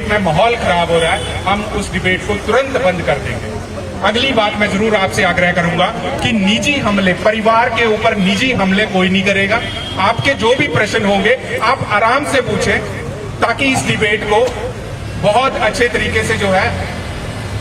Debate में माहौल खराब हो रहा है, हम उस डिबेट को तुरंत बंद कर देंगे। अगली बात मैं जरूर आपसे आग्रह करूंगा कि निजी हमले, परिवार के ऊपर निजी हमले कोई नहीं करेगा। आपके जो भी प्रश्न होंगे आप आराम से पूछें, ताकि इस डिबेट को बहुत अच्छे तरीके से जो है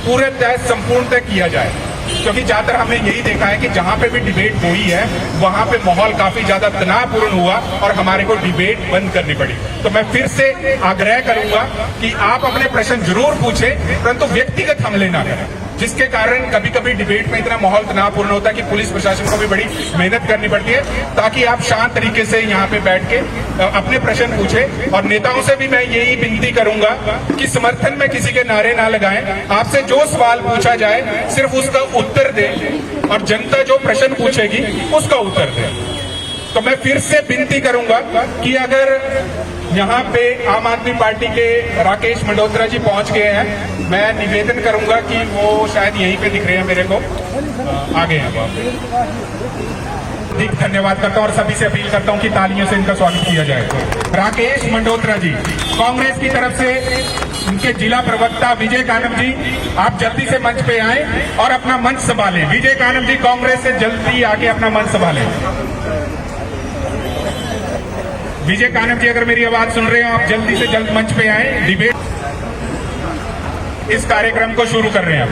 पूरे संपूर्णतः किया जाए। क्योंकि ज्यादातर हमने यही देखा है कि जहां पे भी डिबेट हुई है वहां पे माहौल काफी ज्यादा तनावपूर्ण हुआ और हमारे को डिबेट बंद करनी पड़ी। तो मैं फिर से आग्रह करूंगा कि आप अपने प्रश्न जरूर पूछें, परंतु व्यक्तिगत हमले ना करें, जिसके कारण कभी कभी डिबेट में इतना माहौल तनावपूर्ण होता है कि पुलिस प्रशासन को भी बड़ी मेहनत करनी पड़ती है। ताकि आप शांत तरीके से यहाँ पे बैठ के अपने प्रश्न पूछें। और नेताओं से भी मैं यही विनती करूंगा कि समर्थन में किसी के नारे ना लगाएं। आपसे जो सवाल पूछा जाए सिर्फ उसका उत्तर दें और जनता जो प्रश्न पूछेगी उसका उत्तर दें। तो मैं फिर से विनती करूंगा कि अगर यहाँ पे आम आदमी पार्टी के राकेश मंडोत्रा जी पहुंच गए हैं, मैं निवेदन करूंगा कि वो शायद यहीं पे दिख रहे हैं मेरे को, आगे हैं वो। धन्यवाद करता हूं और सभी से अपील करता हूं कि तालियों से इनका स्वागत किया जाए। राकेश मंडोत्रा जी, कांग्रेस की तरफ से उनके जिला प्रवक्ता विजय कानम जी, आप जल्दी से मंच पे आए और अपना मंच संभालें। विजय कानम जी कांग्रेस से जल्दी आके अपना मंच संभालें। विजय कानम जी, अगर मेरी आवाज सुन रहे हो आप जल्दी से जल्द मंच पे आए। डिबेट इस कार्यक्रम को शुरू कर रहे हैं आप।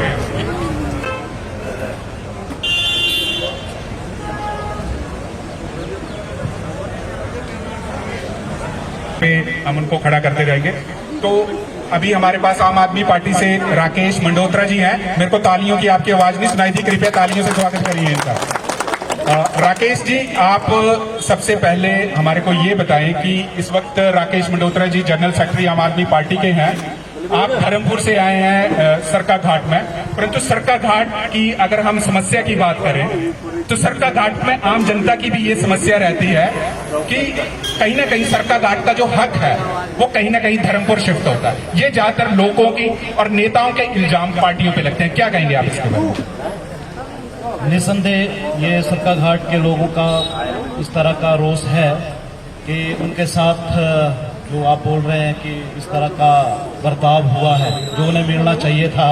हम उनको खड़ा करते रहेंगे। तो अभी हमारे पास आम आदमी पार्टी से राकेश मंडोत्रा जी हैं। मेरे को तालियों की आपकी आवाज नहीं सुनाई थी, कृपया तालियों से स्वागत करिए इनका। राकेश जी, आप सबसे पहले हमारे को ये बताएं कि इस वक्त राकेश मंडोत्रा जी जनरल सेक्रेटरी आम आदमी पार्टी के हैं। आप धर्मपुर से आए हैं सरका घाट में, परंतु सरका घाट की अगर हम समस्या की बात करें तो सरका घाट में आम जनता की भी ये समस्या रहती है कि कहीं ना कहीं सरका घाट का जो हक है वो कहीं ना कहीं धर्मपुर शिफ्ट होता है। ये ज्यादातर लोगों की और नेताओं के इल्जाम पार्टियों पे लगते हैं, क्या कहेंगे आप इसके बारे में? निसंदेह ये सरका घाट के लोगों का इस तरह का रोष है कि उनके साथ जो आप बोल रहे हैं कि इस तरह का बर्ताव हुआ है, जो उन्हें मिलना चाहिए था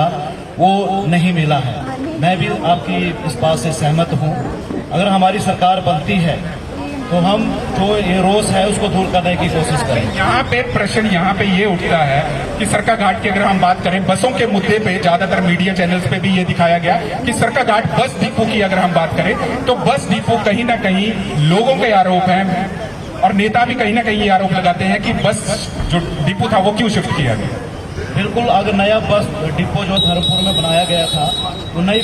वो नहीं मिला है। मैं भी आपकी इस बात से सहमत हूँ। अगर हमारी सरकार बनती है तो हम जो ये रोष है उसको दूर करने की कोशिश करें। यहाँ पे प्रश्न यहाँ पे ये उठता है कि सरका घाट की अगर हम बात करें, बसों के मुद्दे पे ज्यादातर मीडिया चैनल्स पे भी ये दिखाया गया कि सरका घाट बस डिपो की अगर हम बात करें तो बस डिपो कहीं ना कहीं लोगों के आरोप हैं और नेता भी कहीं ना कहीं ये आरोप लगाते हैं कि बस जो डिपो था वो क्यों शिफ्ट किया गया। बिल्कुल, अगर नया बस डिपो जो धर्मपुर में बनाया गया था तो नई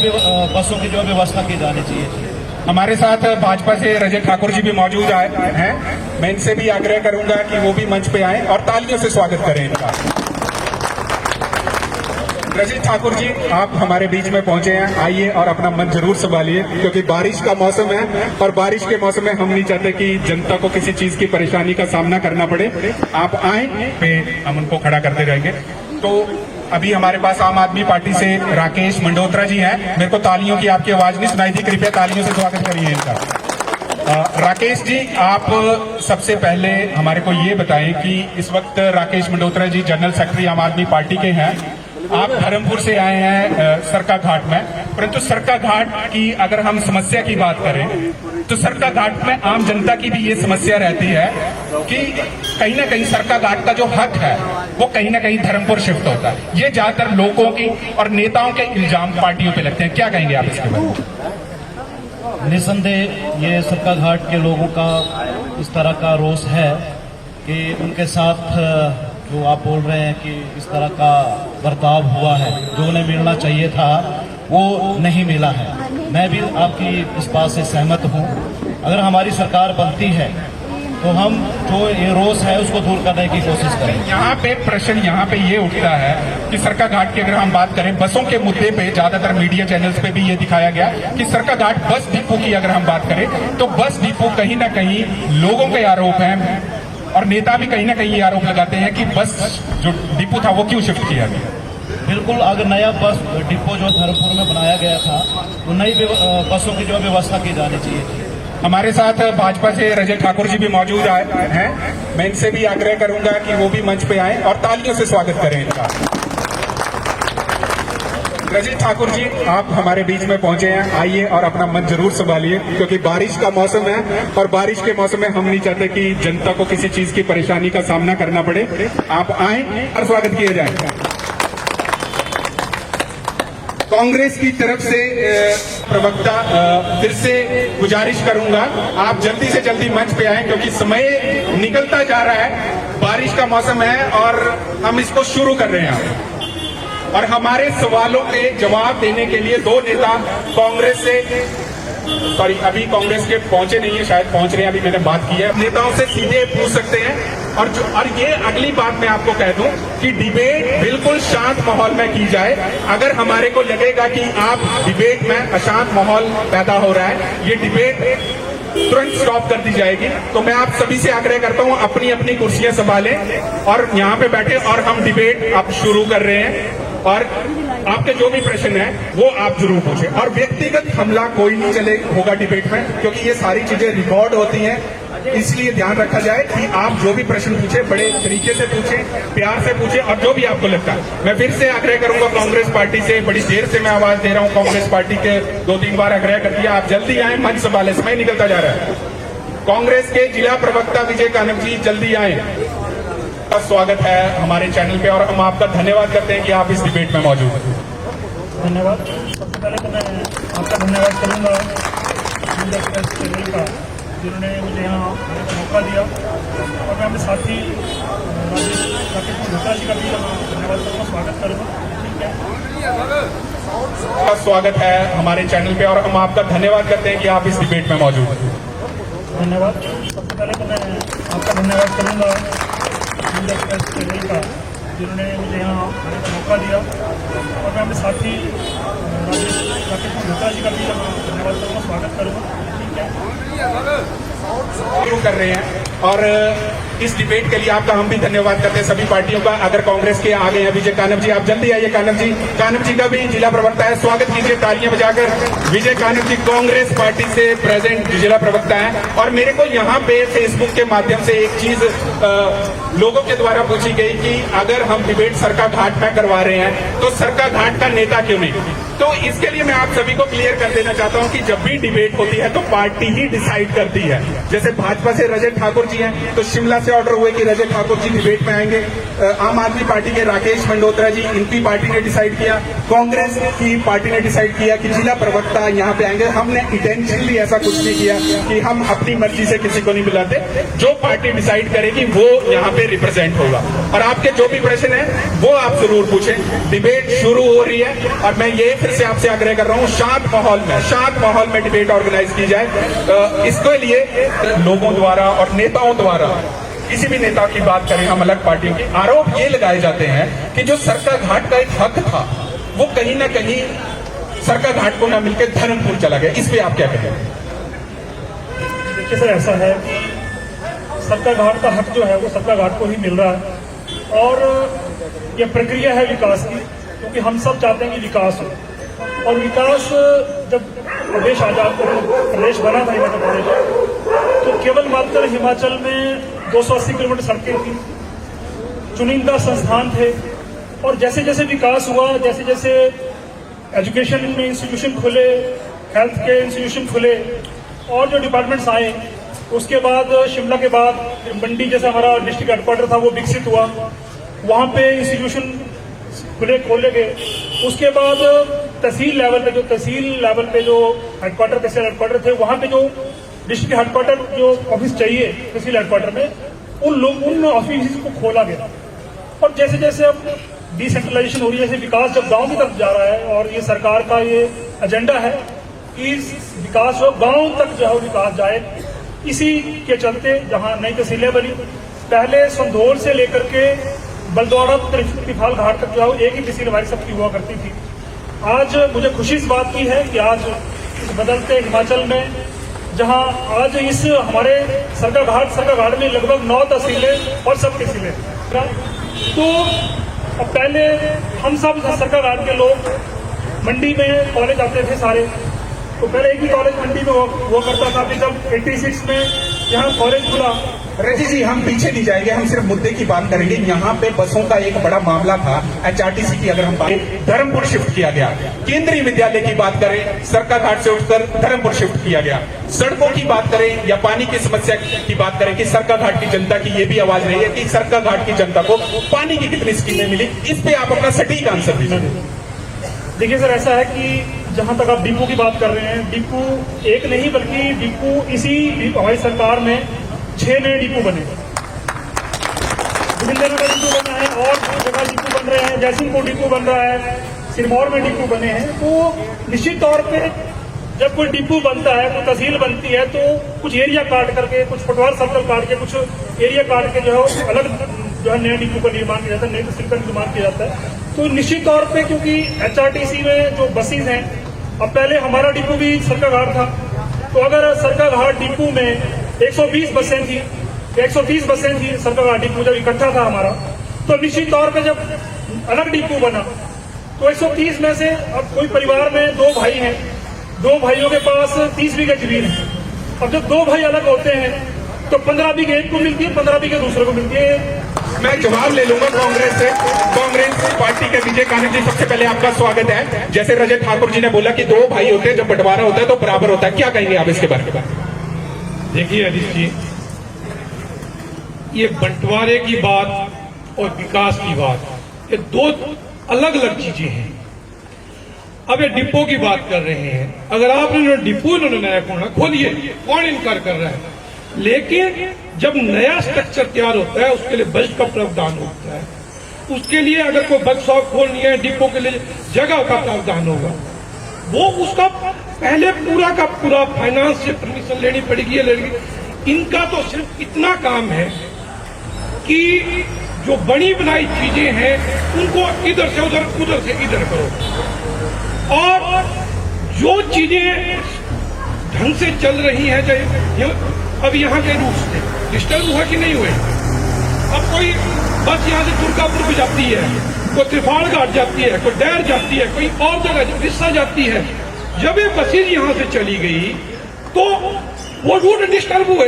बसों की जो व्यवस्था की जानी चाहिए थी। हमारे साथ भाजपा से रजत ठाकुर जी भी मौजूद हैं। मैं इनसे भी आग्रह करूंगा कि वो भी मंच पे आए और तालियों से स्वागत करें इनका। रजत ठाकुर जी, आप हमारे बीच में पहुंचे हैं, आइए और अपना मंच जरूर संभालिए, क्योंकि बारिश का मौसम है और बारिश के मौसम में हम नहीं चाहते कि जनता को किसी चीज की परेशानी का सामना करना पड़े। आप आए पे हम उनको खड़ा करते रहेंगे। तो अभी हमारे पास आम आदमी पार्टी से राकेश मंडोत्रा जी हैं। मेरे को तालियों की आपकी आवाज नहीं सुनाई थी, कृपया तालियों से स्वागत करिए इनका। राकेश जी, आप सबसे पहले हमारे को ये बताएं कि इस वक्त राकेश मंडोत्रा जी जनरल सेक्रेटरी आम आदमी पार्टी के हैं। आप धर्मपुर से आए हैं सरका घाट में, परंतु सरका घाट की अगर हम समस्या की बात करें तो सरका घाट में आम जनता की भी ये समस्या रहती है कि कहीं ना कहीं सरका घाट का जो हक है वो कहीं ना कहीं धर्मपुर शिफ्ट होता है। ये ज्यादातर लोगों की और नेताओं के इल्जाम पार्टियों पे लगते हैं, क्या कहेंगे आप इसके बारे में? निसंदेह ये सरका घाट के लोगों का इस तरह का रोष है कि उनके साथ जो आप बोल रहे हैं कि इस तरह का बर्ताव हुआ है, जो उन्हें मिलना चाहिए था वो नहीं मिला है। मैं भी आपकी इस बात से सहमत हूँ। अगर हमारी सरकार बनती है तो हम जो ये रोष है उसको दूर करने की कोशिश करें। यहाँ पे प्रश्न यहाँ पे ये उठता है कि सरका घाट की अगर हम बात करें, बसों के मुद्दे पे ज्यादातर मीडिया चैनल्स पे भी ये दिखाया गया कि सरका घाट बस डिपो की अगर हम बात करें तो बस डिपो कहीं ना कहीं लोगों के आरोप हैं और नेता भी कहीं ना कहीं ये आरोप लगाते हैं कि बस जो डिपो था वो क्यों शिफ्ट किया गया। बिल्कुल, अगर नया बस डिपो जो धर्मपुर में बनाया गया था तो नई बसों की जो व्यवस्था की जानी चाहिए थी। हमारे साथ भाजपा से रजत ठाकुर जी भी मौजूद हैं। मैं इनसे भी आग्रह करूंगा कि वो भी मंच पे आएं और तालियों से स्वागत करें इनका। रजत ठाकुर जी, आप हमारे बीच में पहुंचे हैं, आइए और अपना मन जरूर संभालिए, क्योंकि बारिश का मौसम है और बारिश के मौसम में हम नहीं चाहते कि जनता को किसी चीज की परेशानी का सामना करना पड़े। आप आए और स्वागत किया जाए। कांग्रेस की तरफ से प्रवक्ता फिर से गुजारिश करूंगा, आप जल्दी से जल्दी मंच पे आए, क्योंकि समय निकलता जा रहा है, बारिश का मौसम है और हम इसको शुरू कर रहे हैं। और हमारे सवालों के जवाब देने के लिए दो नेता कांग्रेस से, सॉरी अभी कांग्रेस के पहुंचे नहीं है, शायद पहुंच रहे हैं, अभी मैंने बात की है, नेताओं से सीधे पूछ सकते हैं। और ये अगली बात मैं आपको कह दूं कि डिबेट बिल्कुल शांत माहौल में की जाए। अगर हमारे को लगेगा कि आप डिबेट में अशांत माहौल पैदा हो रहा है, ये डिबेट तुरंत स्टॉप कर दी जाएगी। तो मैं आप सभी से आग्रह करता हूं, अपनी अपनी कुर्सियां संभालें और यहां पे बैठे और हम डिबेट अब शुरू कर रहे हैं। और आपके जो भी प्रश्न है वो आप जरूर पूछें, और व्यक्तिगत हमला कोई नहीं चले होगा डिबेट में, क्योंकि ये सारी चीजें रिकॉर्ड होती हैं, इसलिए ध्यान रखा जाए कि आप जो भी प्रश्न पूछे बड़े तरीके से पूछें, प्यार से पूछें, और जो भी आपको लगता है। मैं फिर से आग्रह करूंगा कांग्रेस पार्टी से, बड़ी देर से मैं आवाज दे रहा हूं, कांग्रेस पार्टी के 2-3 बार आग्रह कर दिया, आप जल्दी आए, मंच संभाले, समय निकलता जा रहा है। कांग्रेस के जिला प्रवक्ता विजय कानक जी जल्दी आए। स्वागत है हमारे चैनल पे और हम आपका धन्यवाद करते हैं कि आप इस डिबेट में मौजूद हैं। धन्यवाद। सबसे पहले तो मैं आपका धन्यवाद करूंगा मीडिया प्रेस चैनल का, जिन्होंने मुझे यहाँ आने का मौका दिया, और मैं अपने साथी राकेश गुप्ता जी का भी धन्यवाद करूँगा, स्वागत करूँगा। ठीक है, स्वागत है हमारे चैनल पे और हम आपका धन्यवाद करते हैं कि आप इस डिबेट में मौजूद हैं। धन्यवाद। सबसे पहले तो मैं आपका धन्यवाद करूँगा मीडिया प्रेस चैनल का, जिन्होंने मुझे यहाँ आने का मौका दिया, और मैं अपने साथी राकेश गुप्ता जी का भी धन्यवाद करूँगा, स्वागत करूँगा। ठीक है, शुरू कर रहे हैं और इस डिबेट के लिए आपका हम भी धन्यवाद करते हैं सभी पार्टियों का। अगर कांग्रेस के आ गए हैं विजय कानक जी, आप जल्दी आइए। कानक जी का भी जिला प्रवक्ता है, स्वागत कीजिए तालियां बजाकर। विजय कानक जी कांग्रेस पार्टी से प्रेजेंट जिला प्रवक्ता है। और मेरे को यहाँ पे फेसबुक के माध्यम से एक चीज लोगों के द्वारा पूछी गई कि अगर हम डिबेट सरका घाट में करवा रहे हैं तो सरका घाट का नेता क्यों नहीं? तो इसके लिए मैं आप सभी को क्लियर कर देना चाहता हूं कि जब भी डिबेट होती है तो पार्टी ही डिसाइड करती है। जैसे भाजपा से रजत ठाकुर जी हैं, तो शिमला से ऑर्डर हुए कि रजत ठाकुर जी डिबेट में आएंगे। आम आदमी पार्टी के राकेश मंडोत्रा जी, इनकी पार्टी ने डिसाइड किया। कांग्रेस की पार्टी ने डिसाइड किया कि जिला प्रवक्ता यहाँ पे आएंगे। हमने इंटेंशनली ऐसा कुछ नहीं किया कि हम अपनी मर्जी से किसी को नहीं बुलाते। जो पार्टी डिसाइड करेगी वो यहाँ पे रिप्रेजेंट होगा। और आपके जो भी प्रश्न है वो आप जरूर पूछें। डिबेट शुरू हो रही है और मैं ये फिर से आपसे आग्रह कर रहा हूँ, शांत माहौल में डिबेट ऑर्गेनाइज की जाए। इसके लिए लोगों द्वारा और नेताओं द्वारा, किसी भी नेता की बात करें हम अलग पार्टियों की, आरोप ये लगाए जाते हैं कि जो सरका घाट का एक हक था वो कहीं ना कहीं सरका घाट को ना मिलकर धर्मपुर चला गया। इस पे आप क्या कहेंगे? देखिए सर, ऐसा है सरका घाट का हक जो है वो सरका घाट को ही मिल रहा है, और ये प्रक्रिया है विकास की, क्योंकि हम सब चाहते हैं कि विकास हो। और विकास जब प्रदेश आजाद प्रदेश बना था हिमाचल प्रदेश, तो केवल मात्र हिमाचल में 280 किलोमीटर सड़कें थी, चुनिंदा संस्थान थे, और जैसे जैसे विकास हुआ, जैसे जैसे एजुकेशन में इंस्टीट्यूशन खुले, हेल्थ के इंस्टीट्यूशन खुले, और जो डिपार्टमेंट्स आए, उसके बाद शिमला के बाद मंडी जैसा हमारा डिस्ट्रिक्ट हेडक्वार्टर था वो विकसित हुआ, वहाँ पे इंस्टीट्यूशन खोले गए। उसके बाद तहसील लेवल पे जो हेडक्वार्टर तहसील हेडक्वार्टर थे, वहाँ पे जो डिस्ट्रिक्ट हेडक्वार्टर जो ऑफिस चाहिए तहसील हेडक्वार्टर में, उन ऑफिस को खोला गया। और जैसे जैसे अब डिसेंट्रलाइजेशन हो रही है, जैसे विकास जब गांव की तरफ जा रहा है, और ये सरकार का ये एजेंडा है कि विकास हो, गांव तक जो है विकास जाए। इसी के चलते जहां नई तहसीलें बनी, पहले संधोल से लेकर के बलद्वाड़ा त्रिफाल घाट तक जो है एक ही तहसील हमारी सबकी हुआ करती थी। आज मुझे खुशी इस बात की है कि आज इस बदलते हिमाचल में, जहां आज इस हमारे सरका घाट में लगभग 9 तहसीलें और सब तहसीलें, तो अब पहले हम सब सरका घाट के लोग मंडी में कॉलेज आते थे सारे, तो पहले एक ही कॉलेज मंडी में हुआ करता था, अभी जब 86 में यहाँ कॉलेज खुला। रजी जी, हम पीछे नहीं जाएंगे, हम सिर्फ मुद्दे की बात करेंगे। यहाँ पे बसों का एक बड़ा मामला था, HRTC की अगर हम बात, धर्मपुर शिफ्ट किया गया। केंद्रीय विद्यालय की बात करें, सरका घाट से उठकर धर्मपुर शिफ्ट किया गया। सड़कों की बात करें या पानी की समस्या की बात करें कि सरका घाट की जनता की ये भी आवाज रही है कि सरका घाट की जनता को पानी की कितनी स्कीमें मिली, इस पे आप अपना सटीक आंसर दीजिए। देखिए सर, ऐसा है कि जहां तक आप डिपो की बात कर रहे हैं, डिपो एक नहीं बल्कि डिपो इसी हमारी सरकार में 6 नए डिपो बने, गोविंदनगर डिपो बना है और जगह डिपो बन रहे हैं, जयसिंहपुर डिपो बन रहा है, सिरमौर में डिपो बने हैं। तो निश्चित तौर पे जब कोई डिपो बनता है, कोई तहसील बनती है, तो कुछ एरिया काट करके, कुछ पटवार सर्कल काट के, कुछ एरिया काट के जो है अलग जो है नए डिपो का निर्माण किया जाता है, नई तहसील का निर्माण किया जाता है। तो निश्चित तौर पे क्योंकि HRTC में जो बसेज हैं, अब पहले हमारा डिपो भी सरका घाट था, तो अगर सरका घाट डिपो में 120 बसें थी, 130 बसें थी, सरका घाट डिपो जब इकट्ठा था हमारा, तो निश्चित तौर पे जब अलग डिपो बना तो 130 में से अब कोई परिवार में 2 भाई हैं, 2 भाइयों के पास 30 बीघा जमीन है। अब जब 2 भाई अलग होते हैं तो 15 बीघे एक को मिलती है, 15 बीघे दूसरे को मिलती है। मैं जवाब ले लूंगा कांग्रेस से। कांग्रेस पार्टी के विजय कानन जी, सबसे पहले आपका स्वागत है। जैसे रजत ठाकुर जी ने बोला कि 2 भाई होते हैं, जब बंटवारा होता है तो बराबर होता है, क्या कहेंगे आप इसके बारे में? देखिए अजीत जी, ये बंटवारे की बात और विकास की बात, ये 2 अलग अलग चीजें हैं। अब ये डिपो की बात कर रहे हैं, अगर आपने डिपो नया खोलिए, कौन इनकार कर रहा है? लेकिन जब नया स्ट्रक्चर तैयार होता है उसके लिए बजट का प्रावधान होता है। उसके लिए अगर कोई वर्कशॉप खोलनी है, डिपो के लिए जगह का प्रावधान होगा, वो उसका पहले पूरा का पूरा फाइनेंस से परमिशन लेनी पड़ेगी। इनका तो सिर्फ इतना काम है कि जो बनी बनाई चीजें हैं उनको इधर से उधर से इधर करो, और जो चीजें ढंग से चल रही हैं, चाहे अब यहाँ के रूट्स थे डिस्टर्ब हुआ कि नहीं हुए? अब कोई बस यहाँ से दुर्गापुर को जाती है, कोई त्रिफाड़ घाट जाती है, कोई डैर जाती है, कोई और जगह रिश्ता जाती है। जब ये बसेज यहाँ से चली गई तो वो रूट डिस्टर्ब हुए।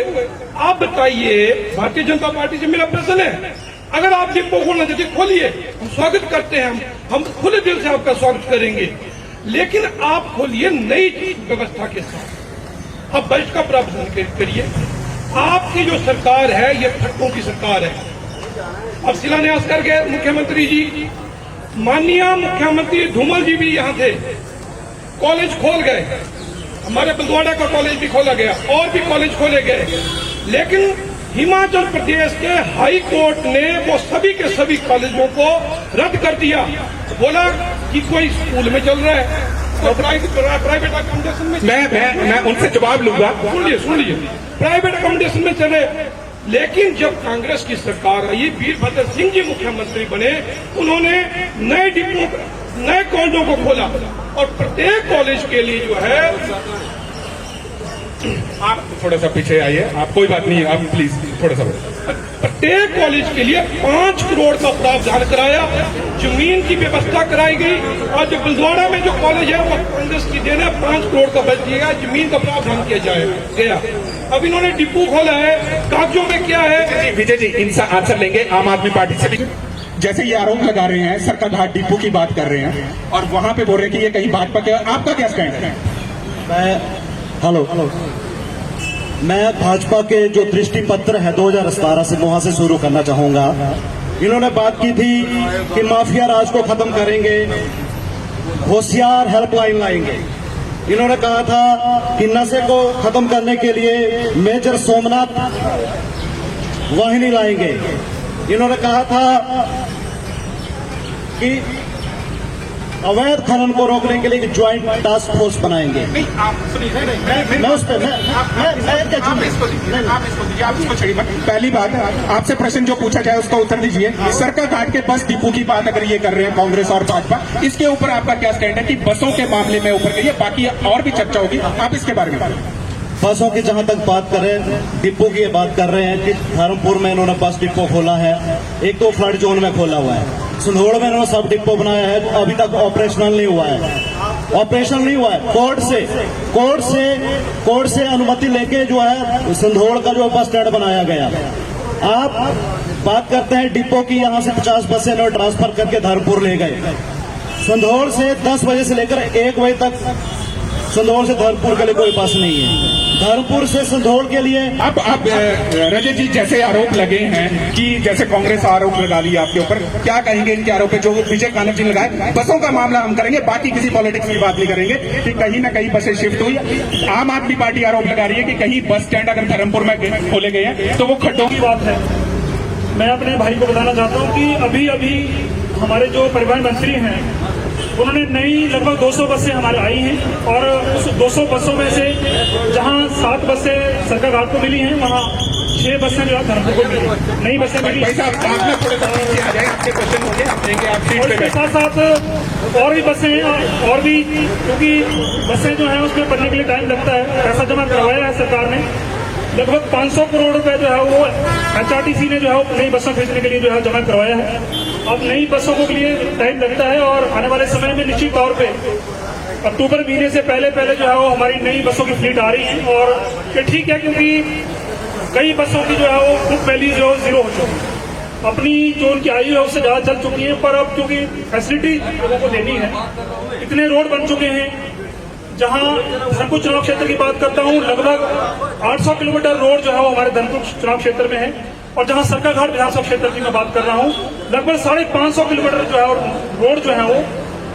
आप बताइए, भारतीय जनता पार्टी से मेरा प्रश्न है, अगर आप डिपो खोलना चाहते खोलिए, हम स्वागत करते हैं, हम खुले दिल से आपका स्वागत करेंगे, लेकिन आप खोलिए नई व्यवस्था के साथ। अब बजट का प्रावधान करिए। आपकी जो सरकार है ये ठट्टों की सरकार है। अब शिलान्यास कर गए मुख्यमंत्री जी, माननीय मुख्यमंत्री धूमल जी भी यहाँ थे, कॉलेज खोल गए, हमारे बलद्वाड़ा का कॉलेज भी खोला गया और भी कॉलेज खोले गए, लेकिन हिमाचल प्रदेश के हाई कोर्ट ने वो सभी के सभी कॉलेजों को रद्द कर दिया। बोला कि कोई स्कूल में चल रहा है तो प्राइवेट अकोमोडेशन में, मैं उनसे जवाब लूंगा। सुन लीजिए, प्राइवेट अकोमोडेशन में चले। लेकिन जब कांग्रेस की सरकार आई, वीरभद्र सिंह जी मुख्यमंत्री बने, उन्होंने नए डिपो, नए कॉलेजों को खोला और प्रत्येक कॉलेज के लिए जो है, आप थोड़ा सा पीछे आइए, आप कोई बात नहीं, आप प्लीज थोड़ा सा, प्रत्येक कॉलेज के लिए 5 करोड़ का प्रावधान कराया, जमीन की व्यवस्था कराई गई, और जो बलद्वाड़ा में जो कॉलेज है वो कांग्रेस की देन है, 5 करोड़ का बजट दिया, जमीन का प्रावधान किया गया। अब इन्होंने डिपो खोला है, कागजों में क्या है? विजय जी इनसे आंसर लेंगे आम आदमी पार्टी से भी। जैसे ये आरोप लगा रहे हैं, सरका घाट डिपो की बात कर रहे हैं और वहां पे बोल रहे हैं कि ये कहीं भाजपा के, आपका क्या स्टैंड है? मैं भाजपा के जो दृष्टि पत्र है 2017 से वहां से शुरू करना चाहूंगा। इन्होंने बात की थी कि माफिया राज को खत्म करेंगे, होशियार हेल्पलाइन लाएंगे। इन्होंने कहा था कि नशे को खत्म करने के लिए मेजर सोमनाथ वाहिनी लाएंगे। इन्होंने कहा था कि अवैध खनन को रोकने के लिए ज्वाइंट टास्क फोर्स बनाएंगे। नहीं, आप सुनिए, मैं उस पर आप इसको छोड़िए। पहली बात, आपसे प्रश्न जो पूछा जाए उसका उत्तर दीजिए। सरका घाट के बस डिपो की बात अगर ये कर रहे हैं कांग्रेस और भाजपा, इसके ऊपर आपका क्या स्टैंड है कि बसों के मामले में ऊपर करिए, बाकी और भी चर्चा होगी, आप इसके बारे में बसों की जहां तक बात करें, डिपो की बात कर रहे हैं कि धर्मपुर में इन्होंने बस डिपो खोला है, एक तो फ्लड जोन में खोला हुआ है, संधोड़ में इन्होंने सब डिपो बनाया है, अभी तक ऑपरेशनल नहीं हुआ है। ऑपरेशन नहीं हुआ है, कोर्ट से अनुमति लेके जो है संधोल का जो बस स्टैंड बनाया गया। आप बात करते हैं डिपो की, यहां से 50 बसें ट्रांसफर करके धर्मपुर ले गए। संधोल से 10 बजे से लेकर 1 बजे तक संधोल से धर्मपुर के लिए कोई बस नहीं है। धर्मपुर से संधोल के लिए अब रजत जी, जैसे आरोप लगे हैं कि जैसे कांग्रेस आरोप लगा लिया आपके ऊपर, क्या कहेंगे इनके आरोप पे जो विजय कानव जी ने लगाए? बसों का मामला हम करेंगे, बाकी किसी पॉलिटिक्स की बात नहीं करेंगे कि कहीं ना कहीं बसें शिफ्ट हुई। आम आदमी पार्टी आरोप लगा रही है कि कहीं बस स्टैंड अगर धर्मपुर में खोले गए हैं तो वो खड्डों की बात है। मैं अपने भाई को बताना चाहता हूं कि अभी अभी हमारे जो परिवहन मंत्री हैं उन्होंने नई लगभग 200 बसें हमारे आई हैं और उस 200 बसों में से जहां 7 बसें सरकार घाट को मिली हैं वहां 6 बसें जो है धर्मपुर को मिली, नई बसें मिली। भाई साहब, आप ना थोड़े सा पीछे आ जाए, आपके क्वेश्चन हो गए, आप देंगे, आप सीट और पे इसके बैठे। साथ साथ और भी बसें हैं, और भी, क्योंकि बसें जो है उसमें बनने के लिए टाइम लगता है। पैसा जमा करवाया है सरकार ने, लगभग 500 करोड़ रुपए जो है वो HRTC ने जो है नई बसों खरीदने के लिए जो है जमा करवाया है। अब नई बसों के लिए टाइम लगता है और आने वाले समय में निश्चित तौर पे अक्टूबर महीने से पहले जो है वो हमारी नई बसों की फ्लीट आ रही है। और ये ठीक है, क्योंकि कई बसों की जो है वो बुक वैल्यू जो है 0 हो चुकी है, अपनी जो उनकी आयु है उससे ज्यादा चल चुकी है। पर अब क्योंकि फैसिलिटी लोगों को देनी है, इतने रोड बन चुके हैं। जहां धर्मपुर चुनाव क्षेत्र की बात करता हूं, लगभग 800 किलोमीटर रोड जो है वो हमारे धर्मपुर चुनाव क्षेत्र में है। और जहां सरकार घाट विधानसभा क्षेत्र की मैं बात कर रहा हूं, लगभग 550 किलोमीटर जो है रोड जो है वो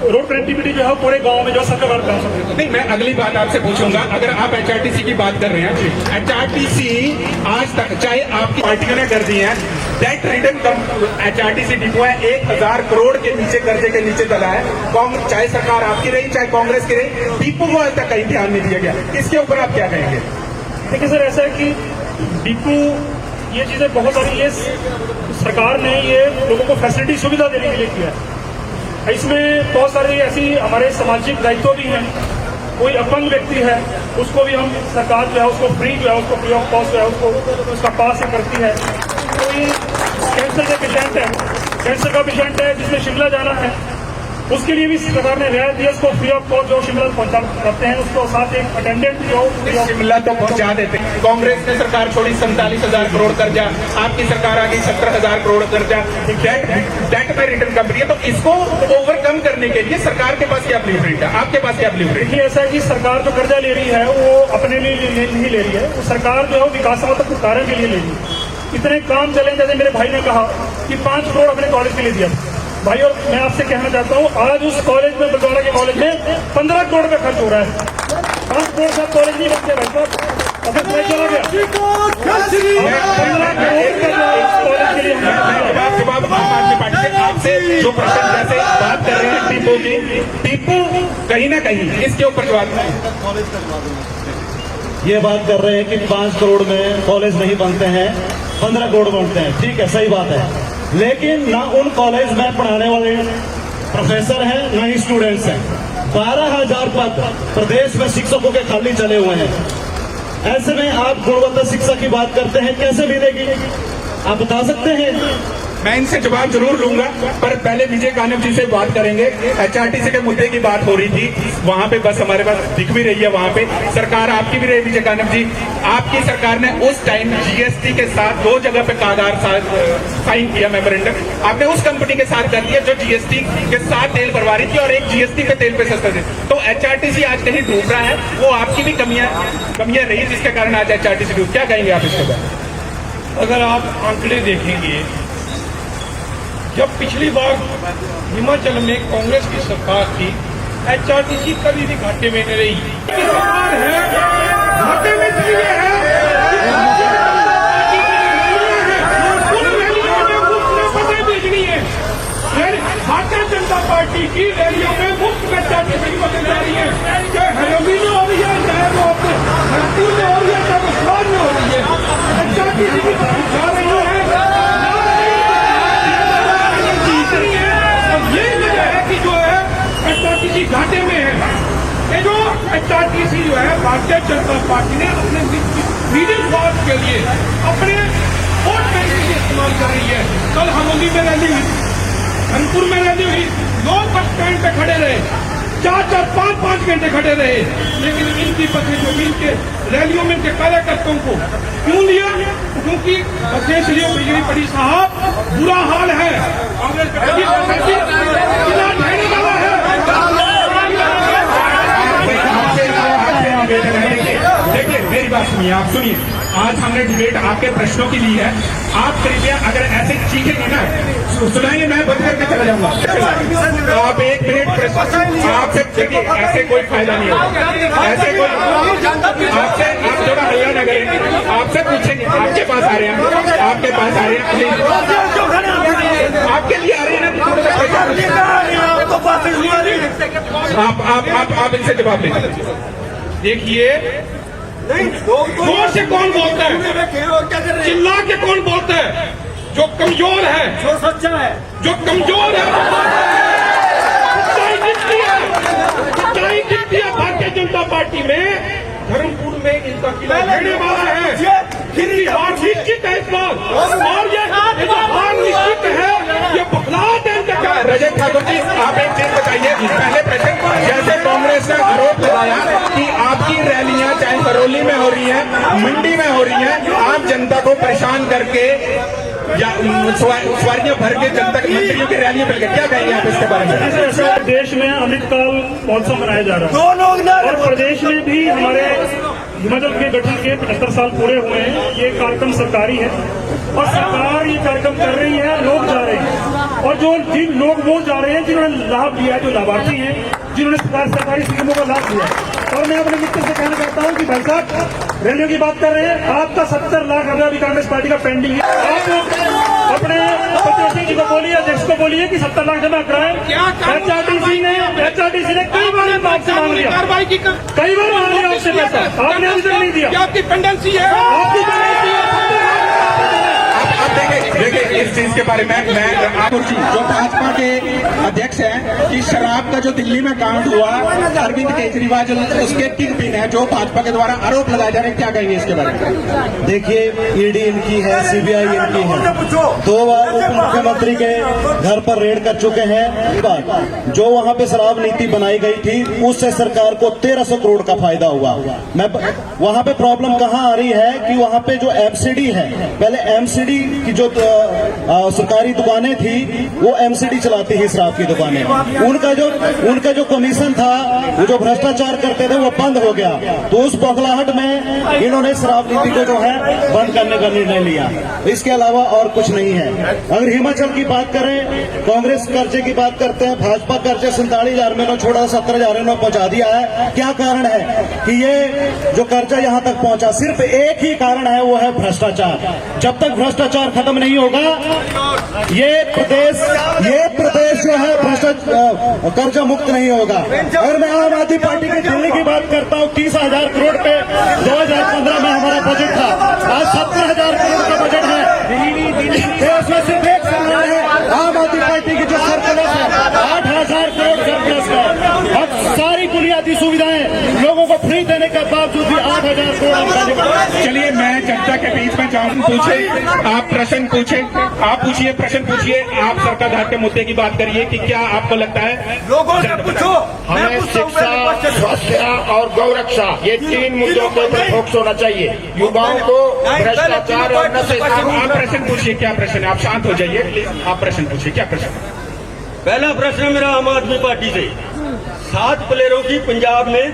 रोड कनेक्टिविटी जो है पूरे गांव में जो सरकार घाट विधानसभा क्षेत्र। नहीं, मैं अगली बात आपसे पूछूंगा। अगर आप HRTC की बात कर रहे हैं, HRTC आज तक, चाहे आपकी पार्टियों ने कर दी है, डेट रिटर्न HRTC डिपो है 1000 करोड़ के नीचे कर्जे के नीचे चला है। कांग्रेस, चाहे सरकार आपकी रही चाहे कांग्रेस की रही, डिपो को आज तक कहीं ध्यान नहीं दिया गया। इसके ऊपर आप क्या कहेंगे? देखिए सर, ऐसा है कि डिपो ये चीजें बहुत सारी ये सरकार ने ये लोगों को फैसिलिटी सुविधा देने के लिए किया है। इसमें बहुत सारे ऐसी हमारे सामाजिक दायित्व भी हैं। कोई अपंग व्यक्ति है उसको भी हम सरकार जो है उसको फ्री जो है उसको फ्री ऑफ कॉस्ट जो है उसको उसका पास करती है। कोई कैंसर का पेशेंट है जिसने शिमला जाना है, उसके लिए भी सरकार ने रियायत दी, उसको फ्री ऑफ कॉस्ट जो शिमला पहुंचा करते हैं, उसको साथ एक अटेंडेंट जो शिमला तो पहुंचा देते हैं। कांग्रेस ने सरकार छोड़ी 47,000 करोड़ कर्जा, आपकी सरकार आ गई 17,000 करोड़ कर्जा, डेट पे रिटर्न कंपनी है। तो इसको ओवरकम करने के लिए सरकार के पास क्या ब्लूप्रिंट है, आपके पास क्या ब्लूप्रिंट है? देखिए, ऐसा है कि सरकार जो कर्जा ले रही है वो अपने लिए नहीं ले रही है, वो सरकार जो है विकासात्मक कार्य के लिए ले रही है। इतने काम चले, जैसे मेरे भाई ने कहा कि 5 करोड़ अपने कॉलेज के लिए दिया भाई, और मैं आपसे कहना चाहता हूँ आज उस कॉलेज में, बलडोरा के कॉलेज में 15 करोड़ रुपए खर्च हो रहा है। 5 करोड़ का कॉलेज नहीं बनते भाई साहब, अगर मैं चला गया 15 करोड़ कॉलेज के लिए। जवाब आम आदमी पार्टी से आपसे जो प्रश्न जैसे बात कर रहे हैं टीपू की, टीपू कहीं ना कहीं इसके ऊपर जवाब ये बात कर रहे हैं कि 5 करोड़ में कॉलेज नहीं बनते हैं, 15 करोड़ बनते हैं। ठीक है, सही बात है, लेकिन ना उन कॉलेज में पढ़ाने वाले प्रोफेसर हैं ना ही स्टूडेंट्स हैं। 12,000 पद प्रदेश में शिक्षकों के खाली चले हुए हैं। ऐसे में आप गुणवत्ता शिक्षा की बात करते हैं, कैसे मिलेगी आप बता सकते हैं? मैं इनसे जवाब जरूर लूंगा, पर पहले विजय कानव जी से बात करेंगे। HRTC के मुद्दे की बात हो रही थी, वहां पे बस हमारे पास दिख भी रही है, वहां पे सरकार आपकी भी रही। विजय कानव जी, आपकी सरकार ने उस टाइम GST के साथ 2 जगह पे कागजात साइन किया, मेमोरेंडम आपने उस कंपनी के साथ कर दिया जो GST के साथ तेल भरवा रही थी और एक GST पे तेल पे सस्ता थे। तो HRTC आज कहीं डूब रहा है, वो आपकी भी कमियां रही जिसके कारण आज HRTC डूब। क्या कहेंगे आप इसके बाद? अगर आप आंकड़े देखेंगे, जब पिछली बार हिमाचल में कांग्रेस की सरकार थी, HRTC कभी भी घाटे में नहीं रही। सरकार है घाटे में इसलिए है भेजनी है। भारतीय जनता पार्टी की रैलियों में मुफ्त HRTC बदल जा रही है, चाहे हरोली में हो रही है, चाहे वो अपने धर्मपुर में हो रही है, चाहे बसवार में हो रही है, HRTC की तरफ जा रही है। ये वजह है कि जो है HRTC घाटे में है। ये जो HRTC जो है भारतीय जनता पार्टी ने अपने मिडिल क्लास के लिए, अपने वोट बैंक के लिए इस्तेमाल कर रही है। कल हरोली में रैली हुई, धनपुर में रैली हुई, लोग बस स्टैंड पे खड़े रहे, 4-4, 5-5 घंटे खड़े रहे, लेकिन इनकी बसें जो भी इनके रैलियों में इनके कार्यकर्ताओं को क्यों लिया? क्योंकि बसें इसलिए बिजली पड़ी साहब, बुरा हाल है, कांग्रेस किला ढहने वाला है। देखिए मेरी बात सुनिए, आप सुनिए, आज हमने डिबेट आपके प्रश्नों की ली है। आप कृपया अगर ऐसे चीखेंगे ना, सुनाइए, मैं बंद करके चला जाऊंगा। तो आप 1 मिनट प्रश्न आपसे, देखिए ऐसे कोई फायदा नहीं होगा, ऐसे कोई आपसे, आप थोड़ा हल्ला न करें, आपसे पूछेंगे, आपके पास आ रहे हैं, आपके पास आ रहे हैं, आपके लिए आ रहे हैं ना, आप इनसे जवाब दें। देखिए, जोर से कौन बोलता है, चिल्ला के कौन बोलता है? जो कमजोर है, जो सच्चा है, जो कमजोर है, सच्चाई दिखती है। भारतीय जनता पार्टी में धर्मपुर में इनका किला ढहने वाला है, इनकी हार निश्चित है इस बार, और ये जो हार निश्चित है, ये बखलाहट है इनका। रजत ठाकुर जी, आप एक चीज बताइए, पहले प्रश्न, जैसे कांग्रेस ने आरोप लगाया कि आपकी रैलियां चाहे करौली में हो रही हैं, मंडी में हो रही हैं, आप जनता को परेशान करके या सवारियां भर के जनता के मंत्रियों की रैलियां मिल गई, क्या कहेंगे आप इसके बारे में? ऐसा देश में अमृतकाल महोत्सव मनाया जा रहा है और प्रदेश में भी हमारे हिमाचल के गठन के 75 साल पूरे हुए हैं। ये कार्यक्रम सरकारी है और सरकार ये कार्यक्रम कर रही है, लोग जा रहे हैं, और जो जिन लोग वो जा रहे हैं जिन्होंने लाभ लिया है, जो लाभार्थी हैं, जिन्होंने सरकारी स्कीमों का लाभ लिया। और मैं अपने मित्र से कहना चाहता हूँ कि भाई साहब रैलियों की बात कर रहे हैं, आपका 70 लाख अभी कांग्रेस पार्टी का पेंडिंग है। आप अपने प्रत्याशी जी को बोलिए, अध्यक्ष को बोलिए कि 70 लाख जमा कराएं। एचआरटीसी ने कई बार आपसे मांग लिया, कई बार मांग लिया आपसे पैसा, आपने अभी तक नहीं दिया। आपकी पेंडेंसी है, आपकी पेंडेंसी है। आप देखिए इस चीज के बारे में ठाकुर जी जो भाजपा के अध्यक्ष हैं कि शराब का जो दिल्ली में कांड हुआ, अरविंद केजरीवाल उसके किंग पिन है, जो भाजपा के द्वारा आरोप लगाए जा रहे हैं, क्या कहेंगे इसके बारे में? देखिए, ईडी इनकी है, सीबीआई इनकी है, 2 बार उप मुख्यमंत्री के घर पर रेड कर चुके हैं। जो वहां पे शराब नीति बनाई गई थी, उससे सरकार को 1300 करोड़ का फायदा हुआ। मैं वहां पे प्रॉब्लम कहां आ रही है कि वहां पे जो एमसीडी है, पहले एमसीडी की जो सरकारी दुकानें थी, वो एमसीडी चलाती थी शराब की दुकानें, उनका जो कमीशन था, वो जो भ्रष्टाचार करते थे, वो बंद हो गया। तो उस बखलाहट में इन्होंने शराब नीति को जो है बंद करने का निर्णय लिया, इसके अलावा और कुछ नहीं है। अगर हिमाचल की बात करें, कांग्रेस कर्जे की बात करते हैं, भाजपा कर्जे 47,000 में छोड़ा 17,000 में पहुंचा दिया है। क्या कारण है कि ये जो कर्जा यहां तक पहुंचा? सिर्फ एक ही कारण है, वो है भ्रष्टाचार। जब तक भ्रष्टाचार खत्म नहीं होगा, ये प्रदेश जो है भ्रष्टाचार कर्जा मुक्त नहीं होगा। अगर मैं आम आदमी पार्टी की दिल्ली की बात करता हूँ, 30,000 करोड़ पे 2015 में हमारा बजट था, आज 17,000 करोड़ का बजट है। उसमें सिर्फ एक कारण है, आम आदमी पार्टी की जो सरप्लस है, 8,000 करोड़ सरप्लस है। अब सारी बुनियादी सुविधाएं लोगों को फ्री देने के बावजूद भी 8,000 करोड़। चलिए मैं चर्चा के बीच में जाऊं, पूछे आप प्रश्न पूछे, आप पूछिए, प्रश्न पूछिए, आप सरकार घाट के मुद्दे की बात करिए कि क्या आपको लगता है लोगों से पूछो। हमें शिक्षा, स्वास्थ्य और गौरक्षा, ये 3 मुद्दों के ऊपर फोकस होना चाहिए। युवाओं को भ्रष्टाचार और नशे से आप प्रश्न पूछिए, क्या प्रश्न है? आप शांत हो जाइए प्लीज, आप प्रश्न पूछिए, क्या प्रश्न? पहला प्रश्न मेरा आम आदमी पार्टी से, 7 प्लेयरों की पंजाब में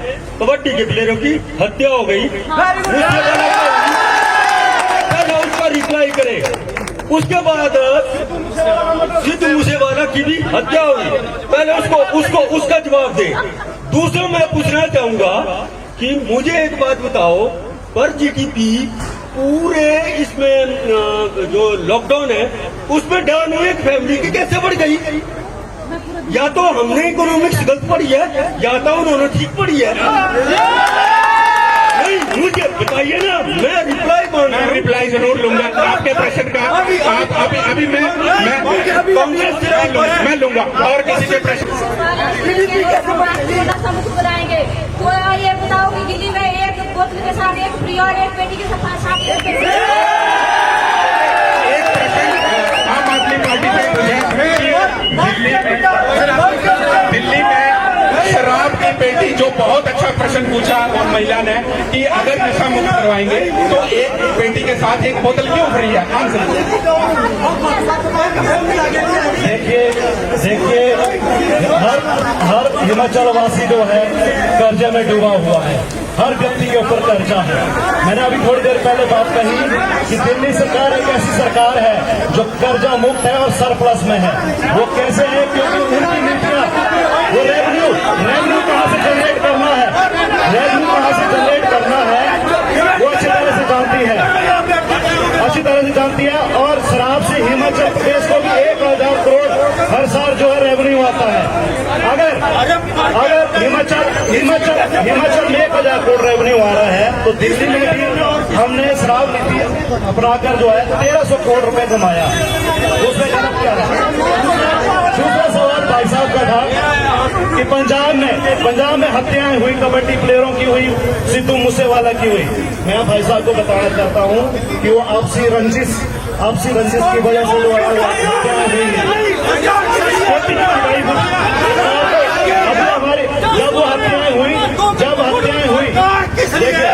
कबड्डी के प्लेयरों की हत्या हो गई, उसका रिप्लाई करे। उसके बाद सिद्धू मूसेवाला की भी हत्या हुई, पहले उसका जवाब दे। दूसरा मैं पूछना चाहूंगा कि मुझे एक बात बताओ, पर जीडीपी पूरे इसमें जो लॉकडाउन है उसमें डाउन हुई एक फैमिली की कैसे बढ़ गई? या तो हमने इकोनॉमिक्स गलत पढ़ी है, या तो उन्होंने ठीक पढ़ी है। नहीं, मुझे बताइए ना, मैं रिप्लाई मांग रहा हूं। रिप्लाई जरूर लूंगा आपके प्रश्न का। आप अभी मैं कांग्रेस से मैं लूंगा, और किसी से प्रश्न बनाएंगे तो ये बताओ कि दिल्ली में एक बोतल के साथ एक फ्री और एक पेटी के साथ एक प्रश्न आम आदमी पार्टी से पूछे, दिल्ली में शराब बेटी जो बहुत अच्छा प्रश्न पूछा और महिला ने कि अगर नशा मुक्त करवाएंगे तो एक बेटी के साथ एक बोतल क्यों फ्री है? आंसर देखिए हर हिमाचल वासी जो है कर्जे में डूबा हुआ है, हर व्यक्ति के ऊपर कर्जा है। मैंने अभी थोड़ी देर पहले बात कही कि दिल्ली सरकार एक ऐसी सरकार है जो कर्जा मुक्त है और सरप्लस में है। वो कैसे है? क्योंकि उनकी नीतियां, वो रेवेन्यू कहां से जनरेट करना है, रेवेन्यू कहां से जनरेट करना है वो अच्छी तरह से जानती है। और शराब से हिमाचल प्रदेश को भी 1000 करोड़ हर साल जो है रेवेन्यू आता है। अगर हिमाचल में 1000 करोड़ रेवेन्यू आ रहा है तो दिल्ली में भी हमने शराब नीति अपनाकर जो है 1300 करोड़ रुपए कमाया। उसमें गलत क्या है? दूसरा सवाल भाई साहब का था कि पंजाब में हत्याएं हुई, कबड्डी प्लेयरों की हुई, सिद्धू मूसेवाला की हुई। मैं भाई साहब को बताना चाहता हूं कि वो आपसी रंजिश की वजह से जो हत्याएं हुई जब हत्याएं हुई देखिए,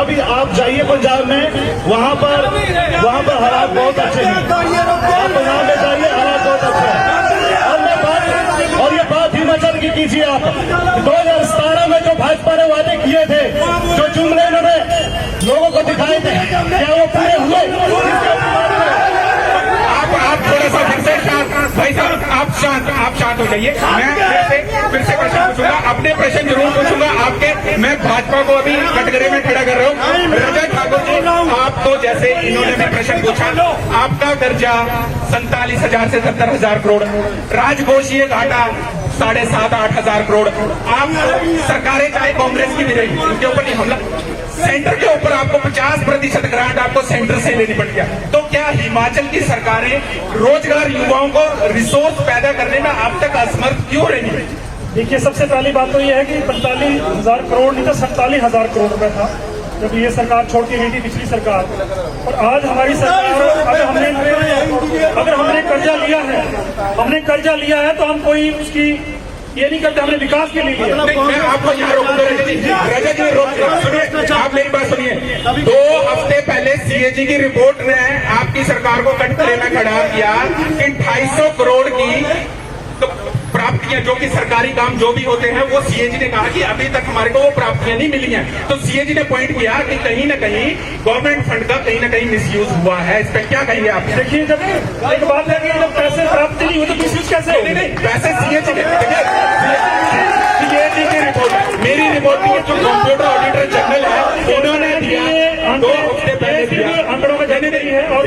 अभी आप जाइए पंजाब में, वहां पर हालात बहुत अच्छे हैं। आप पंजाब में जाइए, हालात बहुत अच्छे हैं। और ये बात हिमाचल की कीजिए आप। 2017 में जो भाजपा ने वादे किए थे, जो जुमले इन्होंने लोगों को दिखाए थे, क्या वो पूरे हुए? आप थोड़ा सा फिर से शांत, भाई साहब आप शांत हो जाइए। मैं फिर से प्रश्न पूछूंगा, अपने प्रश्न जरूर पूछूंगा आपके। मैं भाजपा को अभी कटघरे में खड़ा कर रहा हूँ। रजत ठाकुर जी, आप तो जैसे इन्होंने भी प्रश्न पूछा, आपका कर्जा 47,000 से 70,000 करोड़, राजकोषीय घाटा 7,500-8 हजार करोड़। आप सरकारें चाहे कांग्रेस की भी रही, उनके ऊपर नहीं हमला। सेंटर के ऊपर आपको 50% ग्रांट आपको सेंटर से लेनी पड़ गया। तो क्या हिमाचल की सरकारें रोजगार युवाओं को रिसोर्स पैदा करने में अब तक असमर्थ क्यों रही? देखिए, सबसे पहली बात तो यह है कि 45,000 करोड़ नहीं था, 47,000 करोड़ रुपए था जब ये सरकार छोड़ के गई थी, पिछली सरकार। और आज हमारी सरकार, अगर हमने कर्जा लिया है तो हम कोई उसकी ये नहीं करते, हमने विकास के लिए लिया। मैं आपको यहाँ रोकूंगा रजत जी, सुनिए, आप मेरी बात सुनिए। 2 हफ्ते पहले सीएजी की रिपोर्ट ने आपकी सरकार को कटघरे में खड़ा किया कि 250 करोड़ की प्राप्तियां, जो कि सरकारी काम जो भी होते हैं, वो सीएजी ने कहा कि अभी तक हमारे को वो प्राप्तियां नहीं मिली हैं। तो सीएजी ने पॉइंट किया कि कहीं ना कहीं गवर्नमेंट फंड का कहीं ना कहीं मिसयूज हुआ है। इस पर क्या कहेंगे आप? देखिए, जब एक बात है कि जब पैसे प्राप्त नहीं हुए तो मिसयूज कैसे? नहीं, पैसे सीएजी की रिपोर्ट, मेरी रिपोर्ट नहीं है, जो कंप्यूटर ऑडिटर जनरल है उन्होंने दिया, 2 हफ्ते पहले दिया। आंकड़ों में जाने नहीं है। और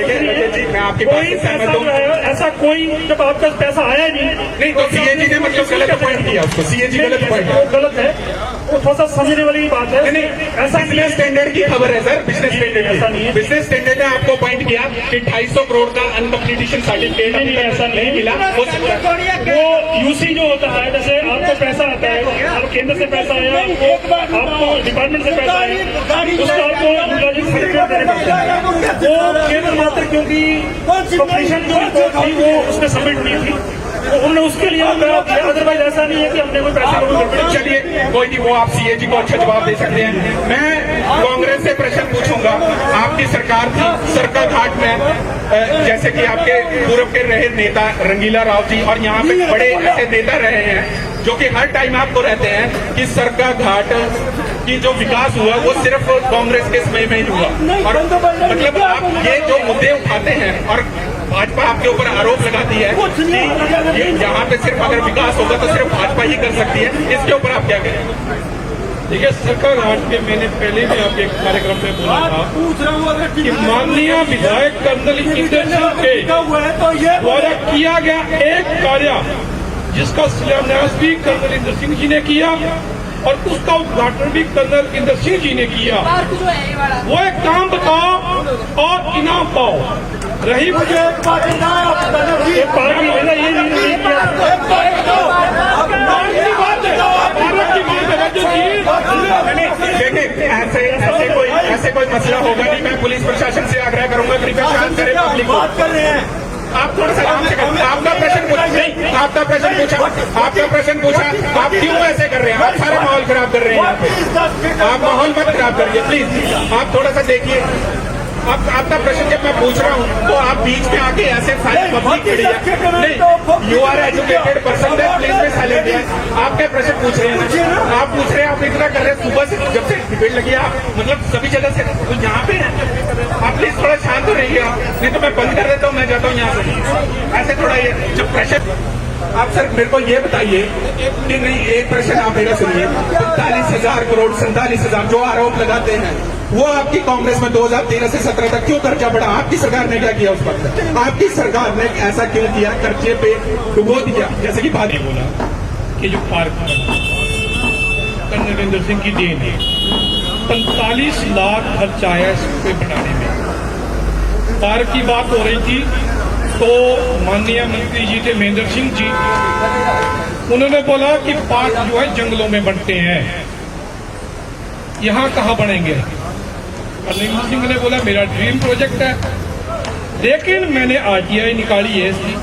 मैं आपकी बात से सहमत हूं। ऐसा कोई जब आपका पैसा आया नहीं तो सीएजी ने मतलब गलत पॉइंट किया उसको, सीएजी गलत पॉइंट गलत है, वो थोड़ा सा समझने वाली बात है। नहीं, ऐसा बिजनेस स्टैंडर्ड की खबर है सर, बिजनेस स्टैंडर्ड ऐसा नहीं है। बिजनेस स्टैंडर्ड ने आपको पॉइंट किया कि 250 करोड़ का अनकम्प्लीटेशन सर्टिफिकेट नहीं, ऐसा नहीं मिला। वो यूसी जो होता है, जैसे आपको पैसा आता है, आप केंद्र से पैसा आया, आपको डिपार्टमेंट से पैसा आया, उसको आपको सर्टिफिकेट देने पड़ते हैं। वो केंद्र मात्र क्योंकि कम्पटीशन जो रिपोर्ट थी वो उसने सबमिट की थी, तो हमने उसके लिए अदरवाइज ऐसा नहीं है कि हमने कोई पैसे। चलिए कोई नहीं, वो आप सीएजी को अच्छा जवाब दे सकते हैं। मैं कांग्रेस से प्रश्न पूछूंगा। आपकी सरकार थी, सरका घाट में जैसे कि आपके पूर्व के रहे नेता रंगीला राव जी, और यहाँ पे बड़े ऐसे नेता रहे हैं जो कि हर टाइम आपको रहते हैं कि सरका घाट की जो विकास हुआ वो सिर्फ कांग्रेस के समय में ही हुआ। और मतलब आप ये जो मुद्दे उठाते हैं और भाजपा आपके ऊपर आरोप लगाती है कि यहाँ पे सिर्फ अगर विकास होगा तो सिर्फ भाजपा ही कर सकती है, इसके ऊपर आप क्या कहें? देखिए, सरका घाट के मैंने पहले भी आपके कार्यक्रम में बोला था कि माननीय विधायक कर्नल इंदर सिंह के द्वारा किया गया एक कार्य, जिसका शिलान्यास भी कर्नल इंदर सिंह जी ने किया और उसका उद्घाटन भी कर्नल इंदर सिंह जी ने किया। वो एक काम बताओ और इनाम पाओ। रही मुझे ऐसे कोई मसला होगा नहीं। मैं पुलिस प्रशासन से आग्रह करूंगा, कृपया शांत करें पब्लिक को। आप थोड़ा सा आराम से करें। आपका प्रश्न पूछा नहीं, आपका प्रश्न पूछा, आप क्यों ऐसे कर रहे हैं? आप सारा माहौल खराब कर रहे हैं यहाँ पे। आप माहौल मत खराब करिए प्लीज, आप थोड़ा सा देखिए। आपका प्रश्न जब मैं पूछ रहा हूँ तो आप बीच में आके ऐसे सारी पब्लिक खड़ी है। नहीं, you are educated person, please में साइलेंट है। आप क्या प्रश्न पूछ रहे हैं? आप पूछ रहे हैं, आप इतना कर रहे हैं सुबह से, जब से डिबेट लगी है आप मतलब सभी जगह से, तो यहाँ पे आप प्लीज थोड़ा शांत हो रहिए आप, नहीं तो मैं बंद कर देता हूँ, मैं जाता हूँ यहाँ से। ऐसे थोड़ा ये जब प्रेशर, आप सर मेरे को ये बताइए कि नहीं, एक प्रश्न आप मेरा सुनिए। 45,000 करोड़ 47,000 जो आरोप लगाते हैं, वो आपकी कांग्रेस में 2013 से 17 तक क्यों कर्जा बढ़ा? आपकी सरकार ने क्या किया उस वक्त? आपकी सरकार ने ऐसा क्यों किया? कर्जे पे डुबो दिया, जैसे कि भाभी बोला कि जो पार्क नरेंद्र सिंह की देन है, 45 लाख खर्च आया इसको बनाने में। पार्क की बात हो रही थी तो माननीय मंत्री जी थे महेंद्र सिंह जी, उन्होंने बोला कि पार्क जो है जंगलों में बनते हैं, यहाँ कहाँ बनेंगे? नरेंद्र सिंह ने बोला मेरा ड्रीम प्रोजेक्ट है, लेकिन मैंने आरटीआई निकाली है इसकी।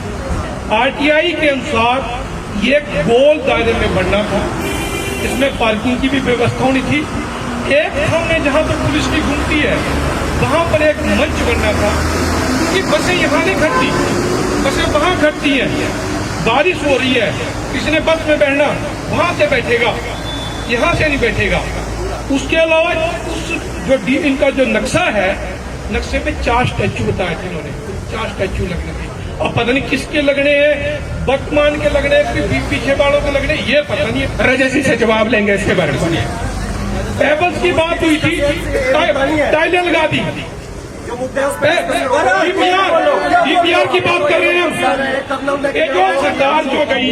आरटीआई के अनुसार ये गोल दायरे में बनना था, इसमें पार्किंग की भी व्यवस्था होनी थी। एक हमने जहां पर पुलिस की घूमती है वहां पर एक मंच बनना था, क्योंकि बसें यहाँ नहीं खड़ती, बसें वहां खड़ती हैं। बारिश हो रही है, किसी ने बस में बैठना वहां से बैठेगा, यहाँ से नहीं बैठेगा। उसके अलावा जो इनका जो नक्शा है, नक्शे पे 4 स्टैचू बताए थे इन्होंने, 4 स्टैचू लगने थे। अब पता नहीं किसके लगने हैं, वर्तमान के लगने हैं, पीछे वालों के लगने, ये पता नहीं है। रजसी से जवाब लेंगे इसके बारे में। टेबल्स की बात हुई थी, टाइलें लगा दी। डीपीआर की बात कर रहे हैं हम। ये जो सरकार जो गई,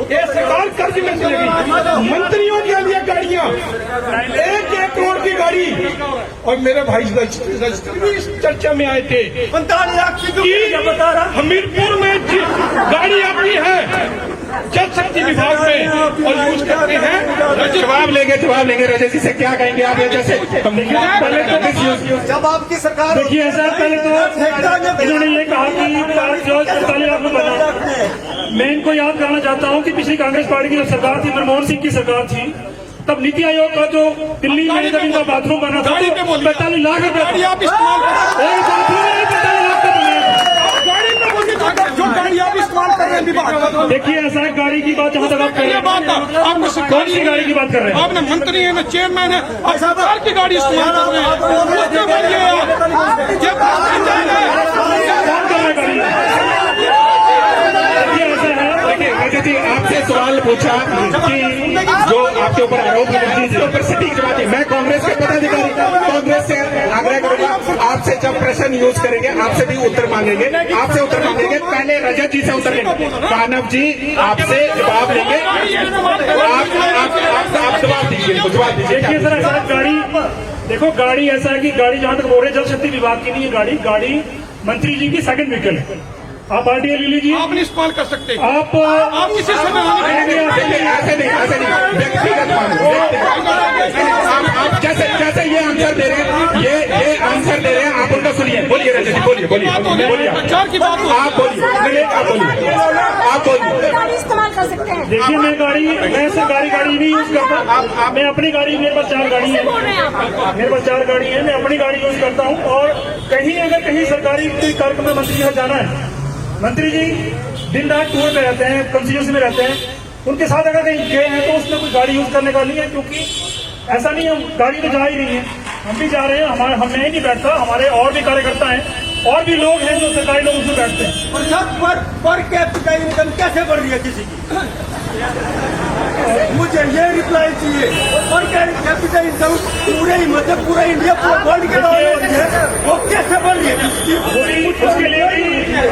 ये सरकार कर्ज में चली गई। मंत्रियों के लिए गाड़ियां 1-1 करोड़ की गाड़ी, और मेरे भाई भी इस चर्चा में आए थे। 45 लाख की हमीरपुर में गाड़ी आती है जल शक्ति विभाग में और यूज करते हैं। जवाब लेंगे रजसी से क्या कहेंगे आप? जैसे जब आपकी सरकार, देखिए ऐसा, पहले तो इन्होंने ये कहा कि 45 लाख में बना। मैं इनको याद कराना चाहता हूँ कि पिछली कांग्रेस पार्टी की जब सरकार थी, मनमोहन सिंह की सरकार थी, तब नीति आयोग का जो दिल्ली में जब इनका बाथरूम बना था 45 लाख रुपए, 45 लाख का जो गाड़ी आप इस्तेमाल कर रहे हैं, देखिए ऐसा है, गाड़ी की बात जहाँ तक आप कर रहे हैं, कौन सी गाड़ी की बात कर रहे हैं? आपने मंत्री है ना, चेयरमैन है, आप सरकार की गाड़ी इस्तेमाल कर रहे हैं। जी आपसे सवाल पूछा कि जो आपके ऊपर आरोप लगे, इसके ऊपर सटीक जवाब दिए। मैं कांग्रेस के पदाधिकारी, कांग्रेस से आग्रह करूंगा, आपसे जब प्रश्न यूज करेंगे आपसे भी उत्तर मांगेंगे, पहले रजत जी से उत्तर लेंगे। कानव जी आपसे जवाब लेंगे, आप जवाब दीजिए, जवाब दीजिए। देखिए सर, ऐसा गाड़ी, देखो गाड़ी ऐसा है कि गाड़ी जहाँ तक बोल रहे जल शक्ति विभाग की नहीं है गाड़ी मंत्री जी की सेकंड व्हीकल है। आप आरटीआई ले लीजिए, आप नहीं इस्तेमाल कर सकते। आप किसी समय ऐसे नहीं व्यक्तिगत आप जैसे ये आंसर दे रहे हैं, ये आंसर दे रहे हैं, आप उनका सुनिए। बोलिए रजत जी, बोलिए प्रचार की बात, आप बोलिए। गाड़ी इस्तेमाल कर सकते हैं। देखिए मैं सिर्फ गाड़ी नहीं यूज करता, मैं अपनी गाड़ी, मेरे पास 4 गाड़ी है, मेरे पास 4 गाड़ी है, मैं अपनी गाड़ी यूज करता हूँ। और कहीं सरकारी कार्यक्रम में मंत्री जी जाना है, मंत्री जी दिन रात टूर पे रहते हैं, कंस्टिट्यूंसी में रहते हैं, उनके साथ अगर कहीं गए हैं तो उसमें कोई गाड़ी यूज करने का नहीं है, क्योंकि ऐसा नहीं है, गाड़ी तो जा ही नहीं है, हम भी जा रहे हैं, हम ही नहीं बैठता, हमारे और भी कार्यकर्ता हैं और भी लोग हैं जो सरकारी लोग उसमें बैठते हैं। पर कैपिटा इनकम कैसे बढ़ रही है किसी की? मुझे ये रिप्लाई चाहिए। पर कैपिटा इनकम पूरे मतलब पूरा इंडिया वर्ल्ड के वो कैसे बढ़ रही है?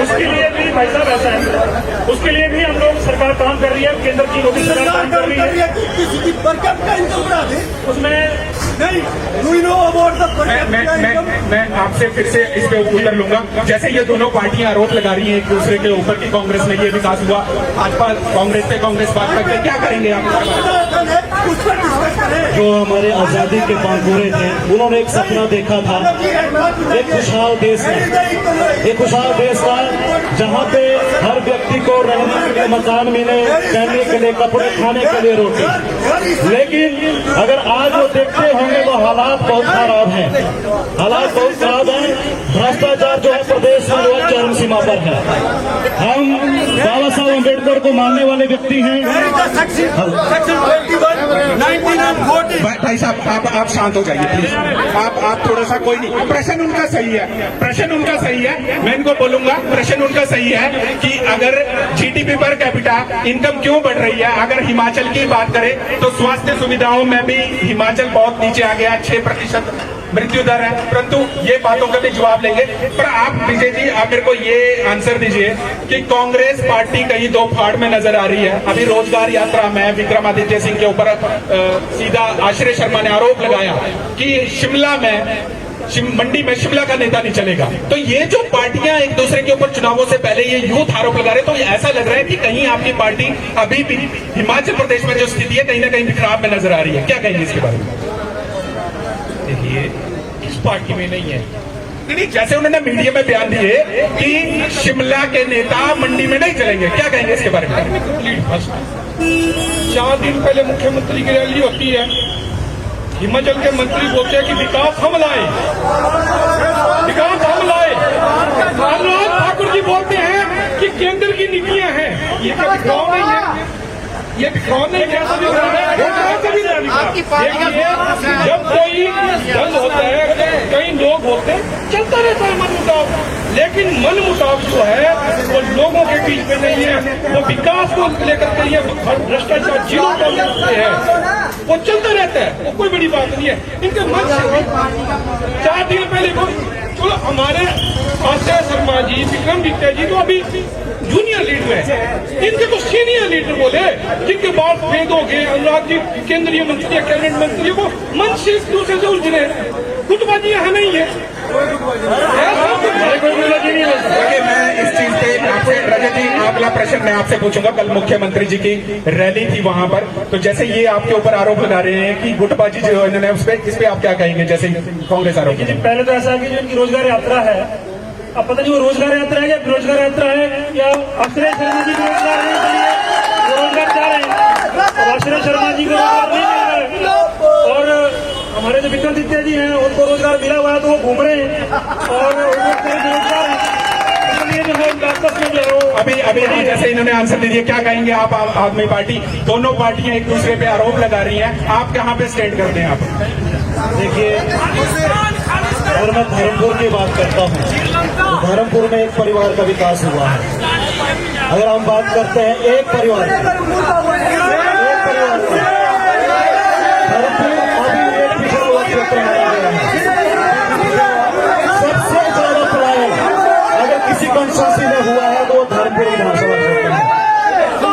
उसके लिए भी भाई साहब ऐसा है, उसके लिए भी हम लोग सरकार काम कर रही है, केंद्र की मोदी सरकार काम कर रही है। किसी की पर कैपिटा इनकम बढ़ा दे, उसमें मैं आपसे फिर से इस पे उतर लूंगा। जैसे ये दोनों पार्टियां आरोप लगा रही हैं एक दूसरे के ऊपर कि कांग्रेस में ये विकास हुआ, भाजपा कांग्रेस पे कांग्रेस भाजपा पे, क्या करेंगे आप? जो हमारे आजादी के बांकुरे थे, उन्होंने एक सपना देखा था, एक खुशहाल देश में, एक खुशहाल देश था जहाँ पे हर व्यक्ति को रहने के लिए मकान मिले, पहनने के लिए कपड़े, खाने के लिए रोटी। लेकिन अगर आज वो देखते होंगे तो हालात बहुत खराब हैं, हालात बहुत खराब हैं। भ्रष्टाचार जो है प्रदेश में वो चरम सीमा पर है। हम बाबा साहब अम्बेडकर को मानने वाले व्यक्ति हैं। भाई साहब आप शांत हो जाइए प्लीज। आप थोड़ा सा, कोई नहीं, प्रश्न उनका सही है, प्रश्न उनका सही है। मैं इनको बोलूंगा प्रश्न उनका सही है कि अगर जीडीपी पर कैपिटा इनकम क्यों बढ़ रही है। अगर हिमाचल की बात करें तो स्वास्थ्य सुविधाओं में भी हिमाचल बहुत नीचे आ गया, 6% मृत्यु दर है। परंतु ये बातों का भी जवाब लेंगे। पर आप विजय जी, आप मेरे को ये आंसर दीजिए कि कांग्रेस पार्टी कहीं दो फाड़ में नजर आ रही है। अभी रोजगार यात्रा में विक्रमादित्य सिंह के ऊपर सीधा आश्रय शर्मा ने आरोप लगाया कि शिमला में मंडी में शिमला का नेता नहीं चलेगा। तो ये जो पार्टियां एक दूसरे के ऊपर चुनावों से पहले ये यूथ आरोप लगा रहे, तो ऐसा लग रहा है कि कहीं आपकी पार्टी अभी भी हिमाचल प्रदेश में जो स्थिति है कहीं ना कहीं खराब में नजर आ रही है। क्या कहेंगे इसके बारे में? देखिए, इस पार्टी में नहीं है। नहीं, जैसे उन्होंने मीडिया में बयान दिए कि शिमला के नेता मंडी में नहीं चलेंगे, क्या कहेंगे इसके बारे में? 4 दिन पहले मुख्यमंत्री की रैली होती है, हिमाचल के मंत्री बोलते हैं कि विकास हम लाए, विकास हम लाए। अनुराग ठाकुर जी बोलते हैं कि केंद्र की नीतियां हैं। ये क्या दिखाओ नहीं है? ये दिखाओ नहीं है? जब कोई दल होता है, कई लोग होते हैं, चलता रहता है मन मुटाव, लेकिन मन मुटाव जो है वो लोगों के बीच में नहीं है, वो विकास को लेकर के लिए भ्रष्टाचार जिलों का है, वो चलता रहता है, वो कोई बड़ी बात नहीं है। इनके मन से 4 दिन पहले चलो हमारे आश्रय शर्मा जी, विक्रमादित्य जी तो अभी जूनियर लीडर है, इनके तो सीनियर लीडर बोले, जिनके बाद भेद हो गए। अनुराग जी केंद्रीय मंत्री, कैबिनेट मंत्री, वो मन से एक दूसरे से उलझ रहे। गुटबाजी यहाँ नहीं है। मैं इस चीज पे आपसे, रजत जी, अगला प्रश्न मैं आपसे पूछूंगा। कल मुख्यमंत्री जी की रैली थी वहां पर, तो जैसे ये आपके ऊपर आरोप लगा रहे हैं कि गुटबाजी जो इन्होंने, उस पे इस पे आप क्या कहेंगे? जैसे कांग्रेस आरोप। पहले तो ऐसा है कि जो इनकी रोजगार यात्रा है, अब पता नहीं वो रोजगार यात्रा है या बेरोजगार यात्रा है, या आश्रय शर्मा जी को रोजगार नहीं मिल रहा है, वो रोजगार चाह रहे हैं। और आश्रय शर्मा जी को रोजगार नहीं मिल रहा है, और हमारे जो विक्रमादित्य जी हैं उनको रोजगार मिला हुआ है तो वो घूम रहे हैं, और बेरोजगार हैं। इसलिए जो है आपस में जो है अभी जैसे इन्होंने आंसर दे दिया, क्या कहेंगे आप? आदमी पार्टी, दोनों पार्टियां एक दूसरे पे आरोप लगा रही हैं, आप कहाँ पे स्टैंड करते हैं? आप देखिए, अगर मैं धर्मपुर की बात करता हूँ तो धर्मपुर में एक परिवार का विकास हुआ है। अगर हम बात करते हैं एक परिवार धर्मपुर अभी एक पिछड़ा हुआ क्षेत्र माना गया है। सबसे ज्यादा पलायन अगर किसी कंस्टिट्यूंसी में हुआ है तो वो धर्मपुर विधानसभा क्षेत्र है।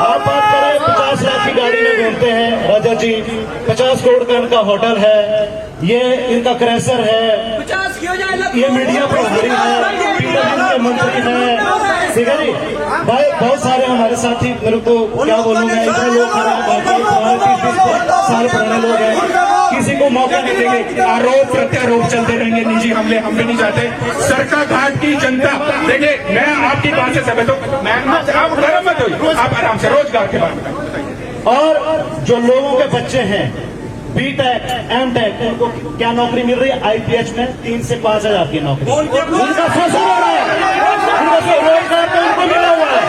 आप बात करें 50 लाख की गाड़ी में घूमते हैं राजा जी, 50 करोड़ का इनका होटल है, ये इनका क्रैशर है, ये मीडिया प्रभारी है, पीडब्ल्यू के मंत्री हैं, ठीक है जी। भाई बहुत सारे हमारे साथी, मेरे को क्या बोलूंगा, इतने लोग खड़े हैं, 30 साल पुराने लोग हैं, किसी को मौका नहीं देंगे। आरोप प्रत्यारोप चलते रहेंगे, निजी हमले हम भी नहीं चाहते। सरका घाट की जनता, देखिए मैं आपकी बात से सहमत हूँ, आप गर्म मत होइए, आप आराम से रोजगार के बारे में। और जो लोगों के बच्चे हैं बीटेक, एमटेक, उनको क्या नौकरी मिल रही है? IPH में 3 से 5 हजार की नौकरी। उनका शोषण हो रहा है, उनका रोजगार तो उनको मिला हुआ है,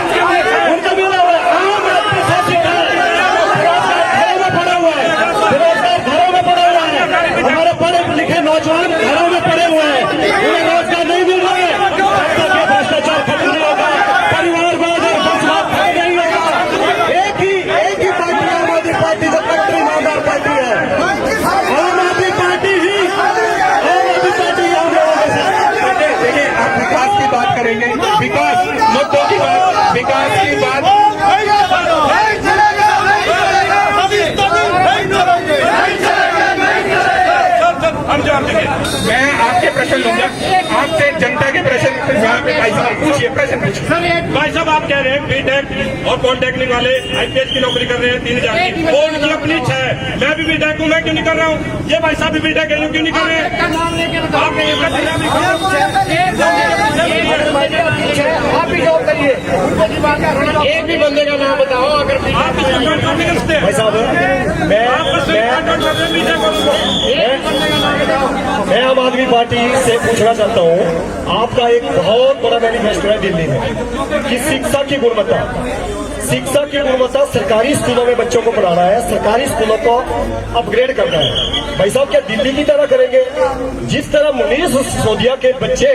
उनको मिला हुआ है। आम आदमी शोषित है, बेरोजगार घरों में पड़ा हुआ है, बेरोजगार घरों में पड़ा हुआ है। हमारे पढ़े लिखे नौजवान घरों में पड़े हुए हैं, उन्हें रोजगार नहीं मिल रहा है। भ्रष्टाचार खत्म नहीं होगा, परिवारवाद और बंसवाद खत्म नहीं होगा। एक ही पार्टी, आम आदमी पार्टी, जो कंट्री ईमानदार पार्टी है, आम आदमी पार्टी ही हम लोगों के साथ। देखिए आप विकास की बात करेंगे, विकास मुद्दों की बात, विकास की बात, मैं आपके प्रश्न लूंगा, आपसे जनता के प्रश्न यहाँ पे भाई साहब पूछिए, प्रश्न पूछिए। भाई साहब आप कह रहे हैं बीटेक और पॉलिटेक्निक वाले आईपीएस की नौकरी कर रहे हैं 3000 की, वो उनकी अपनी इच्छा है। मैं भी बीटेक हूँ, मैं क्यों नहीं कर रहा हूँ? ये भाई साहब भी बीटेक है, क्यों नहीं कर रहे हैं? आप भी जॉब करिए, एक भी बंदे का नाम बताओ अगर आप भाई साहब मैं आम आदमी पार्टी से पूछना चाहता हूँ, आपका एक बहुत बड़ा मैनिफेस्टो है दिल्ली में कि शिक्षा की गुणवत्ता सरकारी स्कूलों में बच्चों को पढ़ाना है, सरकारी स्कूलों को अपग्रेड करना है। भाई साहब क्या दिल्ली की तरह करेंगे? जिस तरह मुनीर सिसोदिया के बच्चे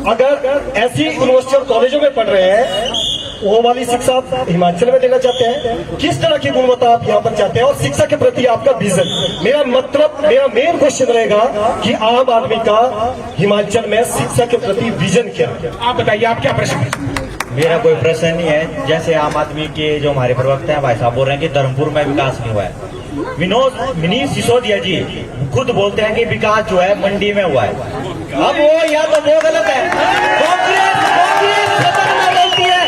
अगर ऐसी यूनिवर्सिटी और कॉलेजों में पढ़ रहे हैं, वो वाली शिक्षा आप हिमाचल में देना चाहते हैं? किस तरह की गुणवत्ता आप यहाँ पर चाहते हैं और शिक्षा के प्रति आपका विजन? मेरा मेन क्वेश्चन रहेगा कि आम आदमी का हिमाचल में शिक्षा के प्रति विजन क्या है? आप बताइए, आप क्या प्रश्न है? मेरा कोई प्रश्न नहीं है। जैसे आम आदमी के जो हमारे प्रवक्ता हैं भाई साहब बोल रहे हैं कि धर्मपुर में विकास नहीं हुआ है। मनीष सिसोदिया जी खुद बोलते हैं कि विकास जो है मंडी में हुआ है। अब वो या तो वो गलत है, कांग्रेस सदन में बोलती है,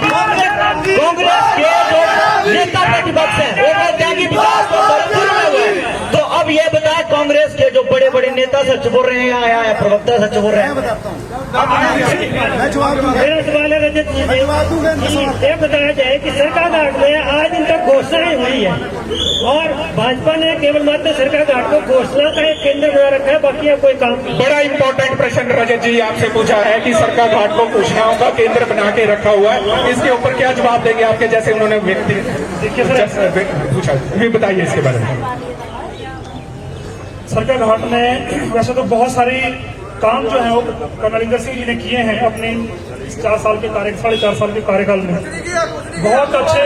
कांग्रेस के जो नेता प्रतिपक्ष हैं वो कहते हैं कि विकास तो धर्मपुर में हुआ है। तो अब ये बताए कांग्रेस के जो बड़े बड़े नेता सच बोल रहे हैं या प्रवक्ता सच बोल रहे हैं? मेरा सवाल है रजत जी से, ये बताया जाए कि सरकार घाट में आज इन तक घोषणाएं हुई है और भाजपा ने केवल मात्र सरकार घाट को घोषणा का एक केंद्र बना रखा है, बाकी कोई काम नहीं। बड़ा इंपॉर्टेंट प्रश्न रजत जी आपसे पूछा है कि सरकार घाट को घोषणाओं का केंद्र बना के रखा हुआ है, इसके ऊपर क्या जवाब देंगे आपके जैसे उन्होंने व्यक्ति पूछा? ये बताइए इसके बारे में। सरकार घाट में वैसे तो बहुत सारी काम जो है वो कमलिंदर सिंह जी ने किए हैं अपने 4 साल के 4.5 साल के कार्यकाल में। बहुत अच्छे,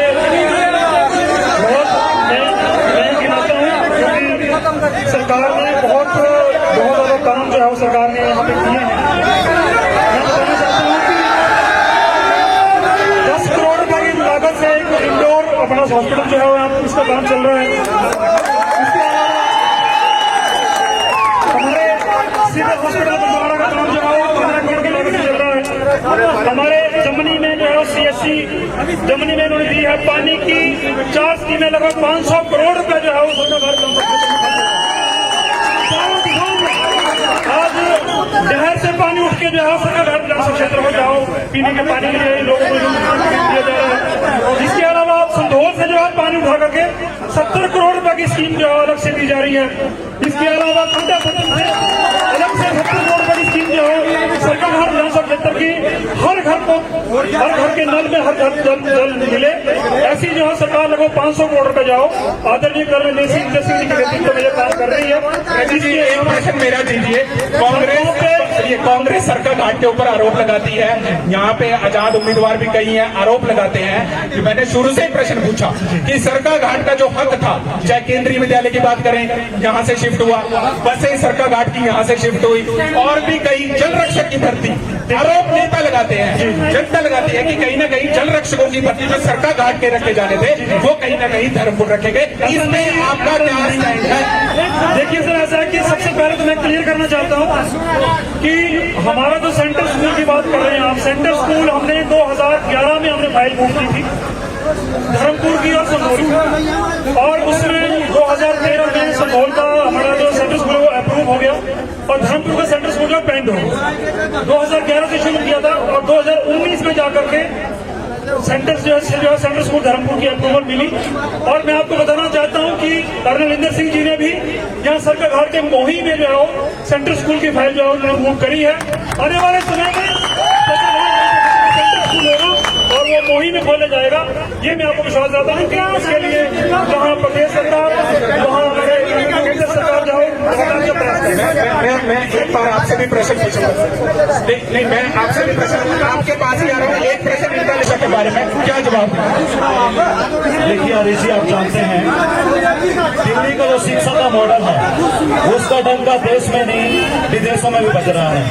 मैं गिनाता हूँ क्योंकि सरकार ने बहुत ज्यादा काम जो है वो सरकार ने यहाँ पे किए हैं। मैं बताना चाहता हूँ कि 10 करोड़ रुपए की लागत से एक इंडोर अपना हॉस्पिटल जो है वो यहाँ इसका काम चल रहा है। सिविल हॉस्पिटल बनवाने का काम जो है वो 15 करोड़ की लागत से चल रहा है। हमारे जमनी में जो है CSC जमनी में उन्होंने दी है पानी की 4 स्कीमें, लगभग 500 करोड़ रुपए जो है वो आज नहर से पानी उठ के जो है सरकार क्षेत्र में जाओ पीने के पानी के लिए लोगों को दिया जा रहा है। इसके अलावा संधोल से जो है पानी उठा करके 70 करोड़ रुपए की स्कीम जो है अलग से दी जा रही है। इसके अलावा खंडा पत्थर से अलग से 70 करोड़ रुपए की स्कीम जो है सरकार हर विधानसभा क्षेत्र की हर घर के नल में हर घर जल मिले, ऐसी जो है सरकार लगभग 500 करोड़ रुपए जाओ आदरणीय कर्नल सिंह के नेतृत्व में काम कर रही है। एक प्रश्न मेरा दीजिए, कांग्रेस सरकार घाट के ऊपर आरोप लगाती है, यहाँ पे आजाद उम्मीदवार भी कई हैं, आरोप लगाते हैं कि मैंने शुरू से ही प्रश्न पूछा कि सरकार घाट का जो हक था, चाहे केंद्रीय विद्यालय की बात करें यहाँ से शिफ्ट हुआ, बसें सरकार घाट की यहाँ से शिफ्ट हुई, और भी कई जल रक्षक की भर्ती आरोप नेता लगाते हैं, जनता लगाती है कि कहीं ना कहीं जल रक्षकों की भर्ती जो सरकार घाट के रखे जाने थे वो कहीं ना कहीं धर्मपुर रखे गए। इसमें आपका क्या स्टैंड है? देखिए सर, ऐसा है कि सबसे पहले तो मैं क्लियर करना चाहता हूँ कि हमारा जो सेंट्रल स्कूल की बात कर रहे हैं आप, सेंट्रल स्कूल हमने 2011 में हमने फाइल बुक की थी धर्मपुर की और संधोल की, और उसमें 2013 में संधोल का हमारा जो सेंट्रल स्कूल है वो अप्रूव हो गया और धर्मपुर का सेंट्रल स्कूल जो पेंड हो गया। 2011 से शुरू किया था और 2019 में जाकर के सेंटर जो है सेंट्रल स्कूल धर्मपुर की अप्रूवल मिली। और मैं आपको बताना चाहता हूं कि कर्नल इंदर सिंह जी ने भी यहाँ सरकार घाट के मोही में जो है सेंट्रल स्कूल की फाइल जो है उन्होंने मूव करी है। आने वाले समय में सेंट्रल स्कूल होगा और वो मोही में खोला जाएगा, ये मैं आपको विश्वास देता हूँ कि इसके लिए जहाँ प्रदेश सरकार वहाँ हमारे केंद्र सरकार जाओ। मैं एक बार आपसे भी प्रश्न पूछूंगा, नहीं मैं आपसे भी प्रश्न आपके पास ही आ रहा हूँ। एक प्रश्न इंटरनेशनल के बारे में क्या जवाब? देखिए हरीश जी, आप जानते हैं दिल्ली का जो शिक्षा का मॉडल है उसका डंका देश में नहीं विदेशों में भी बज रहा है।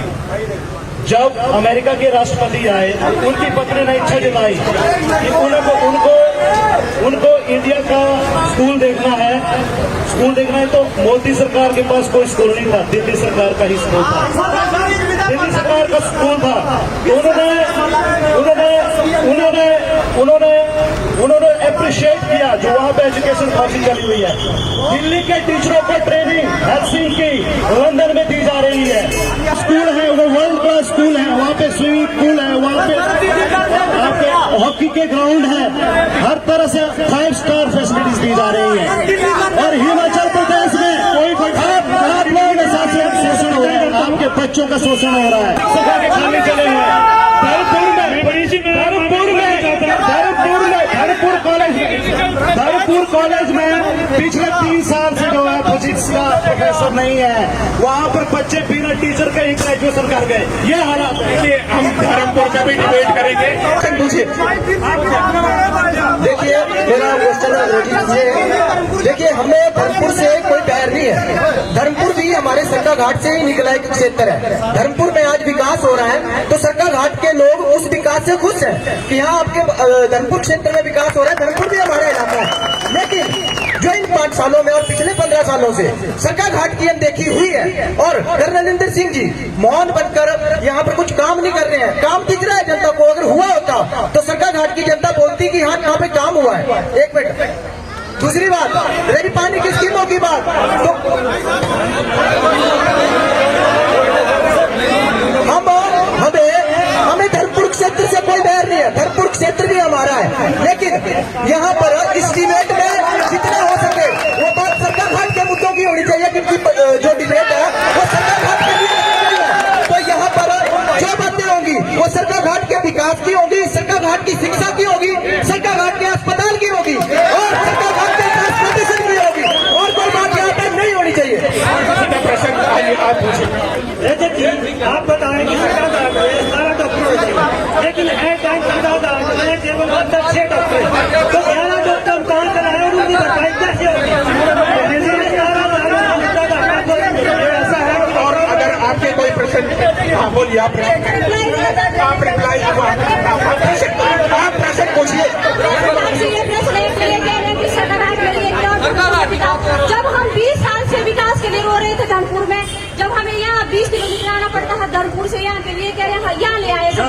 जब अमेरिका के राष्ट्रपति आए, उनकी पत्नी ने इच्छा जताई कि उनको इंडिया का स्कूल देखना है तो मोदी सरकार के पास कोई स्कूल नहीं था, दिल्ली सरकार का ही स्कूल था। दिल्ली सरकार का स्कूल था तो उन्होंने अप्रिशिएट किया जो वहां पे एजुकेशन पॉलिसी चली हुई है। दिल्ली के टीचरों को ट्रेनिंग हेलसिंकी लंदन में दी जा रही है। स्कूल है वो वर्ल्ड क्लास स्कूल है, वहाँ पे स्विमिंग पूल है, वहाँ पे हॉकी के ग्राउंड है, हर तरह से 5 स्टार फैसिलिटीज दी जा रही है। और हिमाचल प्रदेश में कोई आप लोगों के साथ शोषण हो रहा है, आपके बच्चों का शोषण हो रहा है। सभा के खाने चले हैं धर्मपुर कॉलेज में पिछले 3 साल से जो है फिजिक्स का प्रोफेसर नहीं है, वहाँ पर बच्चे बिना टीचर के ही ग्रेजुएशन कर गए। ये हालात है। हम धर्मपुर का भी डिबेट करेंगे। पूछिए। देखिए मेरा क्वेश्चन है, देखिए हमें धर्मपुर से कोई बैर नहीं है। धर्मपुर भी हमारे सरका घाट से ही निकला एक क्षेत्र है। धर्मपुर में आज विकास हो रहा है तो सरका घाट के लोग उस विकास से खुश हैं कि यहाँ आपके धर्मपुर क्षेत्र में विकास हो रहा है। धर्मपुर भी हमारा इलाका है, लेकिन जो इन 5 सालों में और पिछले 15 सालों से सरका घाट की अनदेखी हुई है और नरेंद्र सिंह जी मौन बनकर यहाँ पर कुछ काम नहीं कर रहे हैं। काम दिख रहा है जनता को, अगर हुआ होता तो सरका घाट की जनता बोलती कि हाँ यहाँ पे काम हुआ है। एक मिनट, दूसरी बात रही पानी की स्कीमों की बात, तो हमें धर्मपुर क्षेत्र से कोई बैर नहीं है, धर्मपुर क्षेत्र भी हमारा है, लेकिन यहाँ पर इस्टीमेट में जितना हो सके वो बात सरकार घाट के मुद्दों की होनी चाहिए, क्योंकि जो डिबेट है वो सरकार घाट के लिए तो यहाँ पर जो बातें होंगी वो सरकार घाट के विकास की होगी, सरकार घाट की शिक्षा की होगी, सरकार घाट के अस्पताल की होगी और सरकार घाट के ट्रांसपोर्टेशन की होगी, और कोई बात यहाँ पर नहीं होनी चाहिए। प्रश्न आइए आप पूछिए। आप बताएं कि सरकार घाट में सारा डॉक्टर हो जाएगा, लेकिन सरकार घाट में केवल 6 डॉक्टर, तो 11 डॉक्टर कहाँ से लाए और उनकी भरपाई कैसे होगी? और अगर आपके कोई प्रश्न, हाँ बोलिए, आप रिप्लाई, आप प्रश्न पूछिए। जब हम 20 साल से विकास के लिए रो रहे थे धर्मपुर में, जब हमें यहाँ 20 किलोमीटर आना पड़ता था धर्मपुर से यहाँ के लिए, कह रहे हैं यहाँ ले आए से।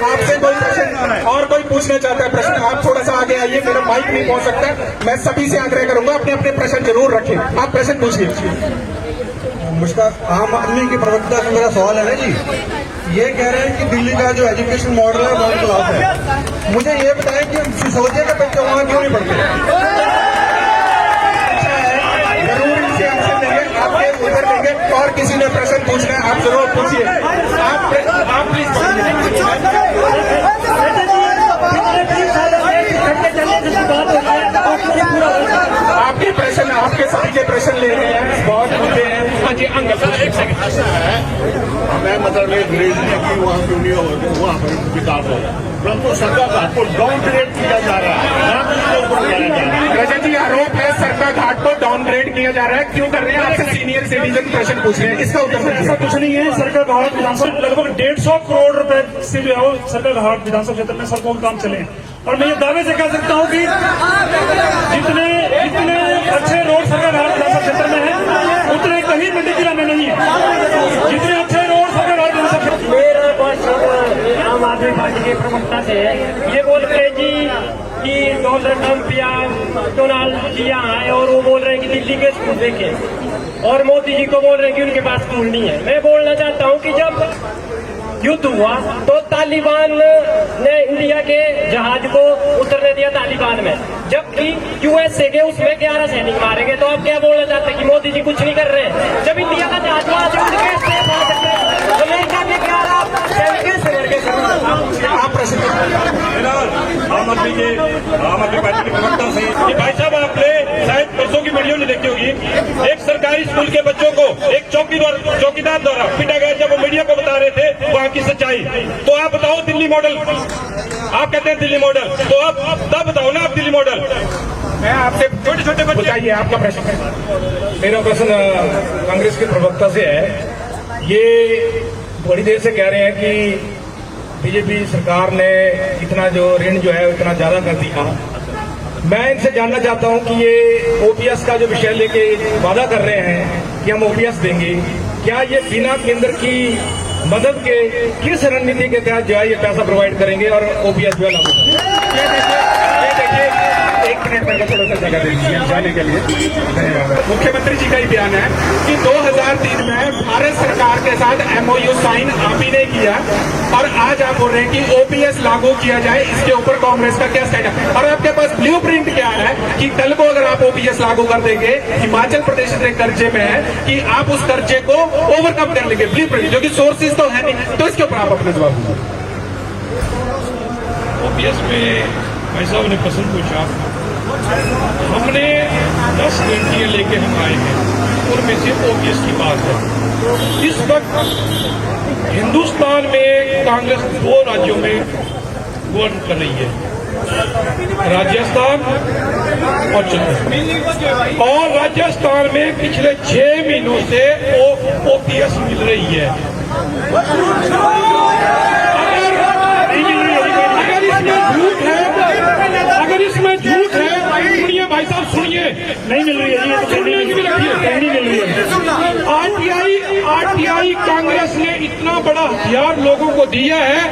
आपसे कोई प्रश्न और कोई पूछना चाहता है प्रश्न, आप थोड़ा सा आगे आइए, मेरा माइक नहीं पहुंच सकता। मैं सभी से आग्रह करूंगा अपने अपने प्रश्न जरूर रखें। आप प्रश्न पूछिए। नमस्कार, आम आदमी की प्रवक्ता से मेरा सवाल है ना जी, ये कह रहे हैं कि दिल्ली का जो एजुकेशन मॉडल है बहुत खिलाफ है। मुझे ये बताएं कि सिसोदिया के बच्चे वहाँ क्यों नहीं पढ़ते? जरूर इनसे आंसर देंगे, आपके उत्तर देंगे। और किसी ने प्रश्न पूछना है आप जरूर पूछिए। आप प्लीज आपके प्रश्न, आपके सभी के प्रश्न ले रहे हैं, बहुत मुद्दे हैं। हाँ जी अंकल, एक सेकंड। हमें मतलब ये अंग्रेजी की वहाँ क्यों नहीं हो, वहाँ पर विकास हो रहा है, परंतु सरकार घाट को डाउनग्रेड किया जा रहा है, रजत जी आरोप है सरकार घाट को डाउनग्रेड किया जा रहा है, क्यों कर रहे हैं? आपसे सीनियर सिटीजन प्रश्न पूछ रहे हैं, इसका उत्तर ऐसा कुछ नहीं है। सरकार घाट विधानसभा लगभग 150 करोड़ रुपए से जो है सरकार घाट विधानसभा क्षेत्र में सड़कों का काम चले, और मैं ये दावे से कह सकता हूँ कि जितने अच्छे रोड सरकार घाट विधानसभा क्षेत्र में है उतने कहीं मंडी जिला में नहीं है, जितने अच्छे रोड सरकार घाट विधानसभा क्षेत्र। मेरा क्वेश्चन आम आदमी पार्टी के प्रवक्ता से ये बोल रहे जी कि डोनाल्ड ट्रंप या डोनाल्ड जी यहाँ आए और वो बोल रहे हैं कि दिल्ली के स्कूल देखे, और मोदी जी को बोल रहे हैं कि उनके पास स्कूल नहीं है। मैं बोलना चाहता हूँ कि जब युद्ध हुआ तो तालिबान ने इंडिया के जहाज को उतरने दिया तालिबान में, जबकि यूएसए के उसमें 11 सैनिक मारे गए। तो आप क्या बोलना चाहते हैं कि मोदी जी कुछ नहीं कर रहे हैं? जब इंडिया का जहाज अमेरिका के 11 सैनिक आप प्रश्न आम आदमी पार्टी के प्रवक्ता से कि भाई साहब आपने शायद परसों की वीडियो नहीं देखी होगी, एक सरकारी स्कूल के बच्चों को एक चौकीदार द्वारा पीटा गया जब वो मीडिया को बता रहे थे वहाँ की सच्चाई। तो आप बताओ दिल्ली मॉडल, आप कहते हैं दिल्ली मॉडल, तो आप तब बताओ ना आप दिल्ली मॉडल। मैं आपसे छोटे छोटे बताइए आपका प्रश्न। मेरा प्रश्न कांग्रेस के प्रवक्ता से है, ये बड़ी देर से कह रहे हैं कि बीजेपी सरकार ने इतना जो ऋण जो है इतना ज्यादा कर दिया। मैं इनसे जानना चाहता हूं कि ये ओपीएस का जो विषय लेके वादा कर रहे हैं कि हम ओपीएस देंगे, क्या ये बिना केंद्र की मदद के किस रणनीति के तहत जो है ये पैसा प्रोवाइड करेंगे और ओपीएस जो है लागू करेंगे? ये देखिए, एक मिनट मेरे को थोड़ा सा जगह दे दीजिए जाने के लिए। मुख्यमंत्री जी का ही बयान है कि 2003 में भारत सरकार के साथ एमओयू साइन आप ही ने किया और आज आप बोल रहे हैं कि ओपीएस लागू किया जाए, इसके ऊपर कांग्रेस का क्या स्टैंड है? और आपके पास ब्लूप्रिंट क्या है कि कल को अगर आप ओपीएस लागू कर देंगे, हिमाचल प्रदेश इतने कर्जे में है कि आप उस कर्जे को ओवरकम कर लेंगे, ब्लूप्रिंट जो कि सोर्सेज तो है नहीं, तो इसके ऊपर आप अपने जवाब दीजिए। ओपीएस में भाई साहब ने प्रश्न पूछा, हमने 10 गारंटियां लेके हम आए हैं, उनमें से ओपीएस की बात है। इस वक्त हिंदुस्तान में कांग्रेस 2 राज्यों में गवर्न कर रही है, राजस्थान और छत्तीसगढ़। और राजस्थान में पिछले 6 महीनों से ओपीएस मिल रही है। अगर इसमें झूठ है, सुनिए भाई साहब सुनिए, नहीं मिल रही है, सुनने की भी रखिए, नहीं मिल रही है। आरटीआई कांग्रेस ने इतना बड़ा हथियार लोगों को दिया है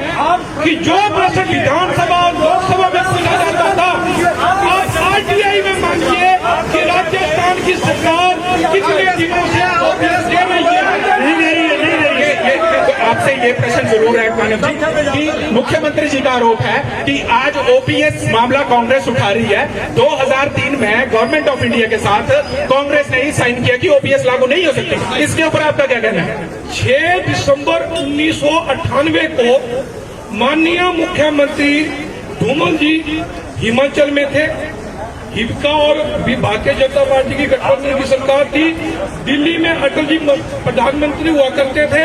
कि जो प्रश्न विधानसभा और लोकसभा में पूछा जाता था, आज आरटीआई में मांगिए कि राजस्थान की सरकार कितने दिनों से ओपीएस दे रही है। नहीं दे रही है, नहीं दे रही है। आपसे ये प्रश्न जरूर है मानव जी कि मुख्यमंत्री जी का आरोप है कि आज ओपीएस मामला कांग्रेस उठा रही है। 2003 में गवर्नमेंट ऑफ इंडिया के साथ कांग्रेस ने ही साइन किया कि ओपीएस लागू नहीं हो सकती, इसके ऊपर आपका क्या कहना है? 6 दिसंबर 1998 को माननीय मुख्यमंत्री धूमल जी हिमाचल में थे। हिबका और भारतीय जनता पार्टी की गठबंधन की सरकार थी। दिल्ली में अटल जी प्रधानमंत्री हुआ करते थे।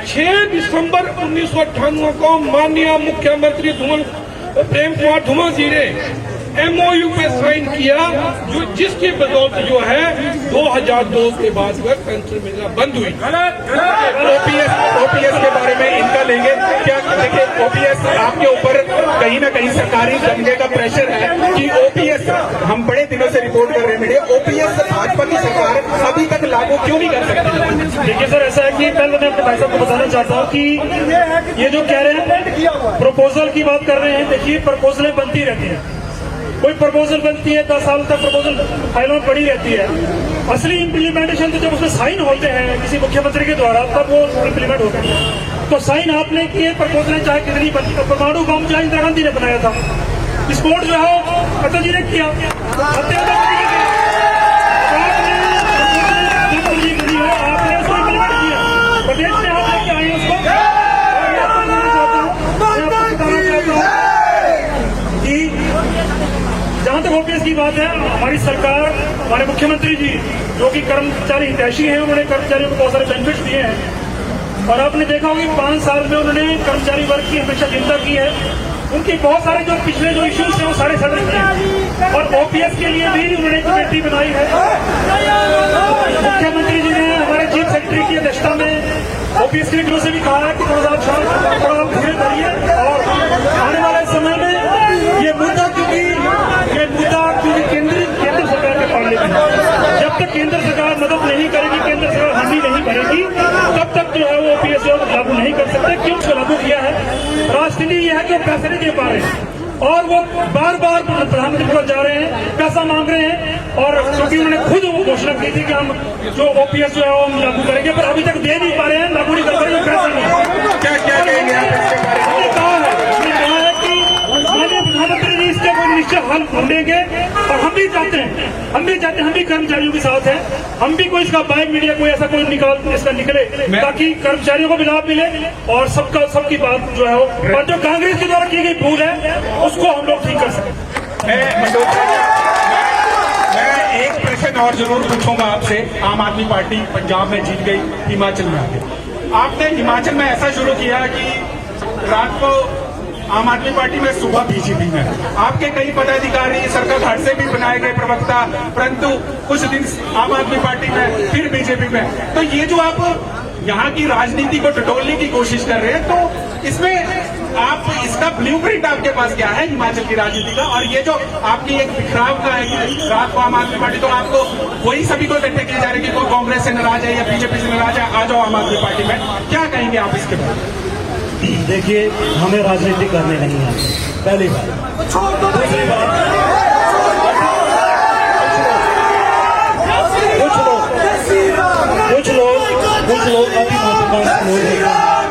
6 दिसंबर 1998 को माननीय मुख्यमंत्री प्रेम कुमार धूमल जी ने एमओयू पे साइन किया, जो जिसकी बदौलत जो है 2002 के बाद वह पेंशन मिलना बंद हुई। ओपीएस के बारे में इनका लेंगे क्या? देखिए, ओपीएस आपके ऊपर कहीं ना कहीं सरकारी दंगे का प्रेशर है कि ओपीएस, हम बड़े दिनों से रिपोर्ट कर रहे हैं मीडिया, ओपीएस भाजपा की सरकार अभी तक लागू क्यों नहीं कर सकती? देखिए सर, ऐसा है कि पहले मैं अपने भाई साहब को बताना चाहता हूँ कि ये जो कह रहे हैं प्रपोजल की बात कर रहे हैं, देखिए प्रपोजलें बनती रहती हैं। कोई प्रपोजल बनती है, 10 साल तक प्रपोजल फाइलों में पड़ी रहती है। असली इम्प्लीमेंटेशन तो जब उसमें साइन होते हैं किसी मुख्यमंत्री के द्वारा, तब वो इम्प्लीमेंट होते हैं। तो साइन आपने किए, प्रपोजलें चाहे कितनी बनती, परमाणु बम चाहे इंदिरा गांधी ने बनाया था, विस्फोट जो है अटल जी ने किया, आपने उसको इम्प्लीमेंट किया, प्रदेश में आप लेके आए उसको। जहां तक ओपीएस की बात है, हमारी सरकार, हमारे मुख्यमंत्री जी जो कि कर्मचारी हितैषी हैं, उन्होंने कर्मचारियों को बहुत सारे बेनिफिट्स दिए हैं। और आपने देखा होगा कि 5 साल में उन्होंने कर्मचारी वर्ग की हमेशा चिंता की है। उनके बहुत सारे जो पिछले जो इश्यूज थे वो सारे सेटल किए, और ओपीएस के लिए भी उन्होंने कमेटी बनाई है। मुख्यमंत्री जी ने हमारे चीफ सेक्रेटरी की अध्यक्षता में ओपीएस के लिए से भी कहा है कि थोड़ा धीरे धीरे, और आने वाले समय में ये मुद्दा क्योंकि केंद्र सरकार के पाले में, जब तक केंद्र सरकार मदद नहीं करेगी, केंद्र सरकार हामी नहीं भरेगी, तब तक जो है वो ओपीएस लागू नहीं कर सकते। क्यों उसको लागू किया है? राजनीति यह है कि वो पैसे नहीं दे पा रहे हैं, और वो बार बार प्रधानमंत्री को जा रहे हैं, पैसा मांग रहे हैं। और क्योंकि उन्होंने खुद वो घोषणा की थी कि हम जो ओपीएस जो है वो हम लागू करेंगे, पर अभी तक दे नहीं पा रहे हैं, लागू नहीं कर पा रहे हैं, पैसा नहीं। क्या क्या कहेंगे आप इसके बारे में? कहा है कि माननीय प्रधानमंत्री जी इसके कोई निश्चित हल ढूंढेंगे, और हम भी चाहते हैं, हम भी कर्मचारियों के साथ हैं, हम भी कोई इसका बाइक मीडिया कोई ऐसा कोई इसका निकले, ताकि कर्मचारियों को भी लाभ मिले और सबकी बात जो है वो, और जो कांग्रेस के द्वारा की गई भूल है उसको हम लोग ठीक कर सकें। मैं एक प्रश्न और जरूर पूछूंगा आपसे। आम आदमी पार्टी पंजाब में जीत गई, हिमाचल में आ गई। आपने हिमाचल में ऐसा शुरू किया कि रात को आम आदमी पार्टी में, सुबह बीजेपी में। आपके कई पदाधिकारी सरकाघाट से भी बनाए गए प्रवक्ता, परंतु कुछ दिन आम आदमी पार्टी में, फिर बीजेपी में। तो ये जो आप यहाँ की राजनीति को टटोलने की कोशिश कर रहे हैं, तो इसमें आप इसका ब्लूप्रिंट आपके पास क्या है हिमाचल की राजनीति का? और ये जो आपकी एक बिखराव का है कि रात को आम आदमी पार्टी, तो आपको वही सभी को इकट्ठे किए जा रहे हैं कि कोई कांग्रेस से नाराज है या बीजेपी से नाराज है, आ जाओ आम आदमी पार्टी में, क्या कहेंगे आप इसके बारे में? देखिए, हमें राजनीति करने नहीं है, पहली बात। दूसरी बात, कुछ लोग अभी महत्वाकांक्षी लोग हैं,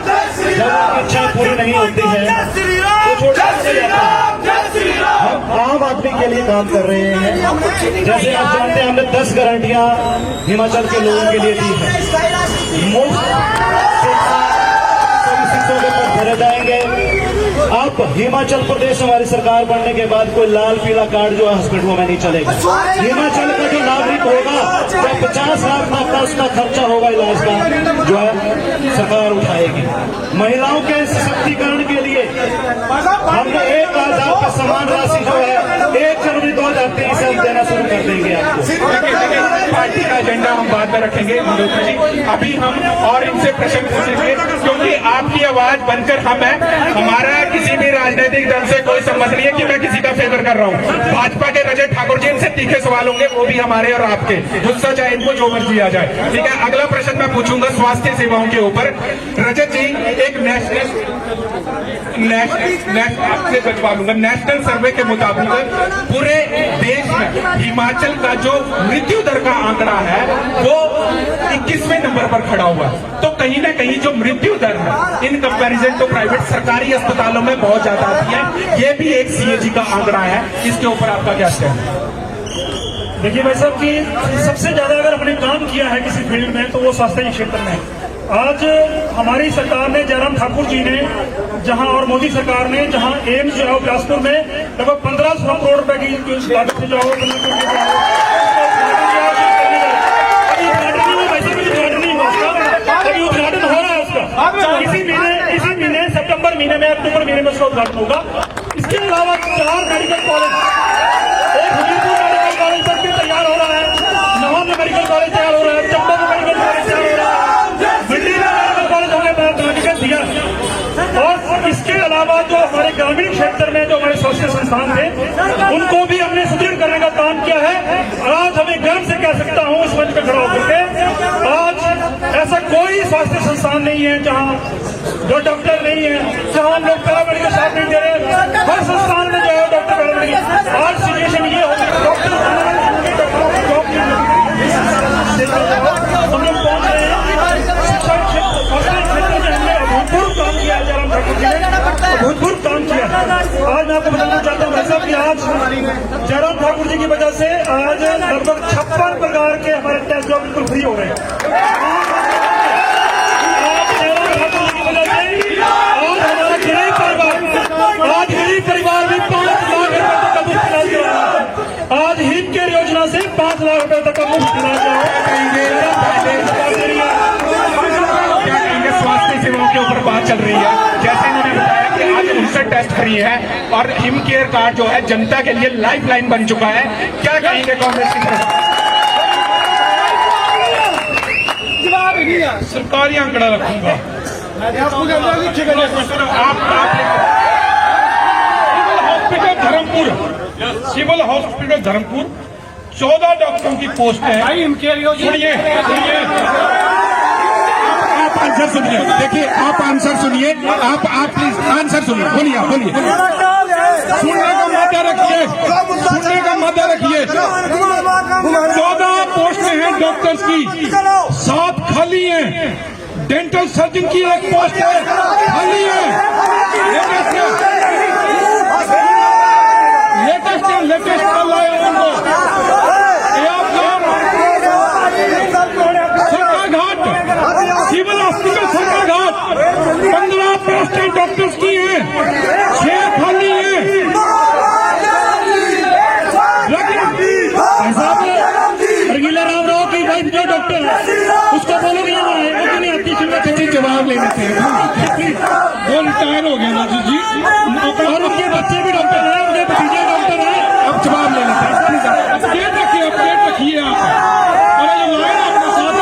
जब उनकी इच्छा पूरी नहीं होती है तो छोड़ के जाते हैं। हम आम आदमी के लिए काम कर रहे हैं। जैसे आप जानते हैं, हमने 10 गारंटियां हिमाचल के लोगों के लिए दी है। मुफ्त सीटों के ऊपर भरे जाएंगे। अब हिमाचल प्रदेश हमारी सरकार बनने के बाद कोई लाल पीला कार्ड जो है हॉस्पिटलों में नहीं चलेगा। हिमाचल का जो नागरिक होगा, जो 50 लाख तक का उसका खर्चा होगा इलाज का, जो है सरकार उठाएगी। महिलाओं के सशक्तिकरण के लिए हमने 1,000 का समान राशि जो है 1 जनवरी 2023 से हम देना शुरू कर देंगे आपको। पार्टी का एजेंडा हम बाद में रखेंगे मल्होत्रा जी, अभी हम और इनसे प्रश्न पूछेंगे, क्योंकि आपकी आवाज बनकर हम है, हमारा किसी भी राजनीतिक दल से कोई संबंध नहीं है कि मैं किसी का फेवर कर रहा हूँ। भाजपा के रजत ठाकुर जी, इनसे तीखे सवाल होंगे, वो भी हमारे और आपके, गुस्सा चाहे इनको जो मर्जी आ जाए, ठीक है। अगला प्रश्न मैं पूछूंगा स्वास्थ्य सेवाओं के ऊपर। रजत जी, एक आपसे बचवा लूंगा, नेशनल सर्वे के मुताबिक पूरे देश में हिमाचल का जो मृत्यु दर का आंकड़ा है वो 21वें नंबर पर खड़ा हुआ है। तो कहीं ना कहीं जो मृत्यु दर है इन कंपैरिजन तो प्राइवेट सरकारी अस्पतालों में बहुत ज्यादा आती है, ये भी एक सीएजी का आंकड़ा है। इसके ऊपर आपका क्या स्टैंड है? देखिए भाई साहब कि सबसे ज्यादा अगर हमने काम किया है किसी फील्ड में तो वो स्वास्थ्य के क्षेत्र में। आज हमारी सरकार ने, जयराम ठाकुर जी ने जहां, और मोदी सरकार ने जहां एम्स जो है बिलासपुर में लगभग 1500 करोड़ रुपए की लागत से जो है अभी उद्घाटन हो रहा है उसका। इसी महीने सितंबर महीने में, अक्टूबर महीने में उसका उद्घाटन होगा। इसके अलावा 4 मेडिकल कॉलेज, एक हमीरपुर मेडिकल कॉलेज तक भी तैयार हो रहा है, नाहन में मेडिकल कॉलेज तैयार हो रहा है, चंबा में मेडिकल कॉलेज तैयार हो रहा है, मंडी में मेडिकल कॉलेज होने पर मेडिकल दिया। और इसके अलावा जो हमारे ग्रामीण क्षेत्र में जो हमारे स्वास्थ्य संस्थान थे उनको भी हमने सुदृढ़ करने का काम किया है। आज हमें गर्व से कह सकता हूं इस मंच पर खड़ा होकर के, आज ऐसा कोई स्वास्थ्य संस्थान नहीं है जहां जो डॉक्टर नहीं है, जहां हम लोग पैरामेडिकल स्टाफ नहीं दे रहे। हर संस्थान में जो है डॉक्टर पैरामेडिकल। आज सिचुएशन ये हो गई, डॉक्टर हम लोग पहुंच रहे हैं। शिक्षा क्षेत्र, स्वास्थ्य क्षेत्र में हमने अभूतपूर्व काम किया है। जयराम ठाकुर जी ने अभूतपूर्व काम किया। आज मैं आपको बताना चाहता हूँ ऐसा कि आज जयराम ठाकुर जी की वजह से आज लगभग 56 प्रकार के हमारे टेस्ट जो बिल्कुल फ्री हो रहे हैं। आज गरीब परिवार भी 5 लाख रुपए तक का मुफ्त इलाज करा। आज हिम केयर योजना से 5 लाख रुपए तक का मुफ्त इलाज स्वास्थ्य सेवाओं के ऊपर बात चल रही है। जैसे इन्होंने बताया कि आज 59 टेस्ट फ्री है और हिम केयर कार्ड जो है जनता के लिए लाइफ लाइन बन चुका है, क्या कहेंगे कांग्रेस की तरफ? सरकारी आंकड़ा रखूंगा। सिविल हॉस्पिटल धर्मपुर 14 डॉक्टरों की पोस्ट है। सुनिए, आप आंसर सुनिए, देखिए आप आंसर सुनिए, आप प्लीज आंसर सुनिए, बोलिए सुनने का मध्य रखिए, सुनने का मध्य रखिए। 14 पोस्टें हैं डॉक्टर्स की, 7 खाली हैं। डेंटल सर्जन की एक पोस्ट है, खाली है। लेटेस्ट कल आए उनको सरकाघाट सिविल हॉस्पिटल सरकाघाट 15 पोस्टें डॉक्टर्स की हैं, 6 खाली हैं। रंगीला राव की वाइफ जो डॉक्टर है उसको बोलोगे यहाँ है, वो नहीं आती सुनने जवाब लेने से वो रिटायर हो गया ना जी, और उनके बच्चे भी डॉक्टर हैं, उनके भतीजे डॉक्टर हैं। अब जवाब ले लेते हैं। अपडेट रखिए आप। अरे ये लाइन आपके साथ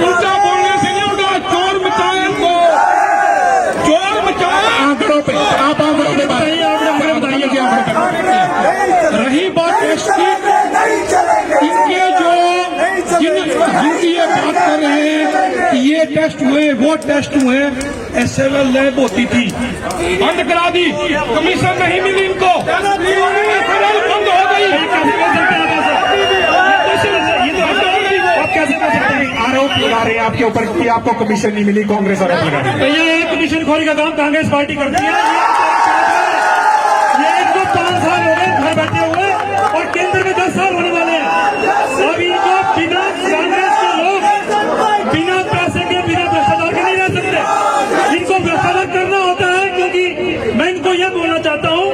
उल्टा बोलने से नहीं होगा। चोर मचाए इनको, चोर टेस्ट हुए, वो टेस्ट हुए, SML लैब होती थी, बंद करा दी, कमीशन नहीं मिली इनको, SML बंद हो गई। आप कैसे कर सकते हैं? आरोप लगा रहे हैं आपके ऊपर कि आपको कमीशन नहीं मिली, कांग्रेस आरोप लगा रही है। ये कमीशन खोरी का काम कांग्रेस पार्टी करती है। ये इनको 5 साल हो गए घर बैठे हुए और केंद्र में 10 साल होने वाले हैं। अब इनको बिना कांग्रेस के लोग बिना पैसे के, बिना भ्रष्टाचार के नहीं रह सकते। इनको भ्रष्टाचार करना होता है, क्योंकि मैं इनको यह बोलना चाहता हूँ,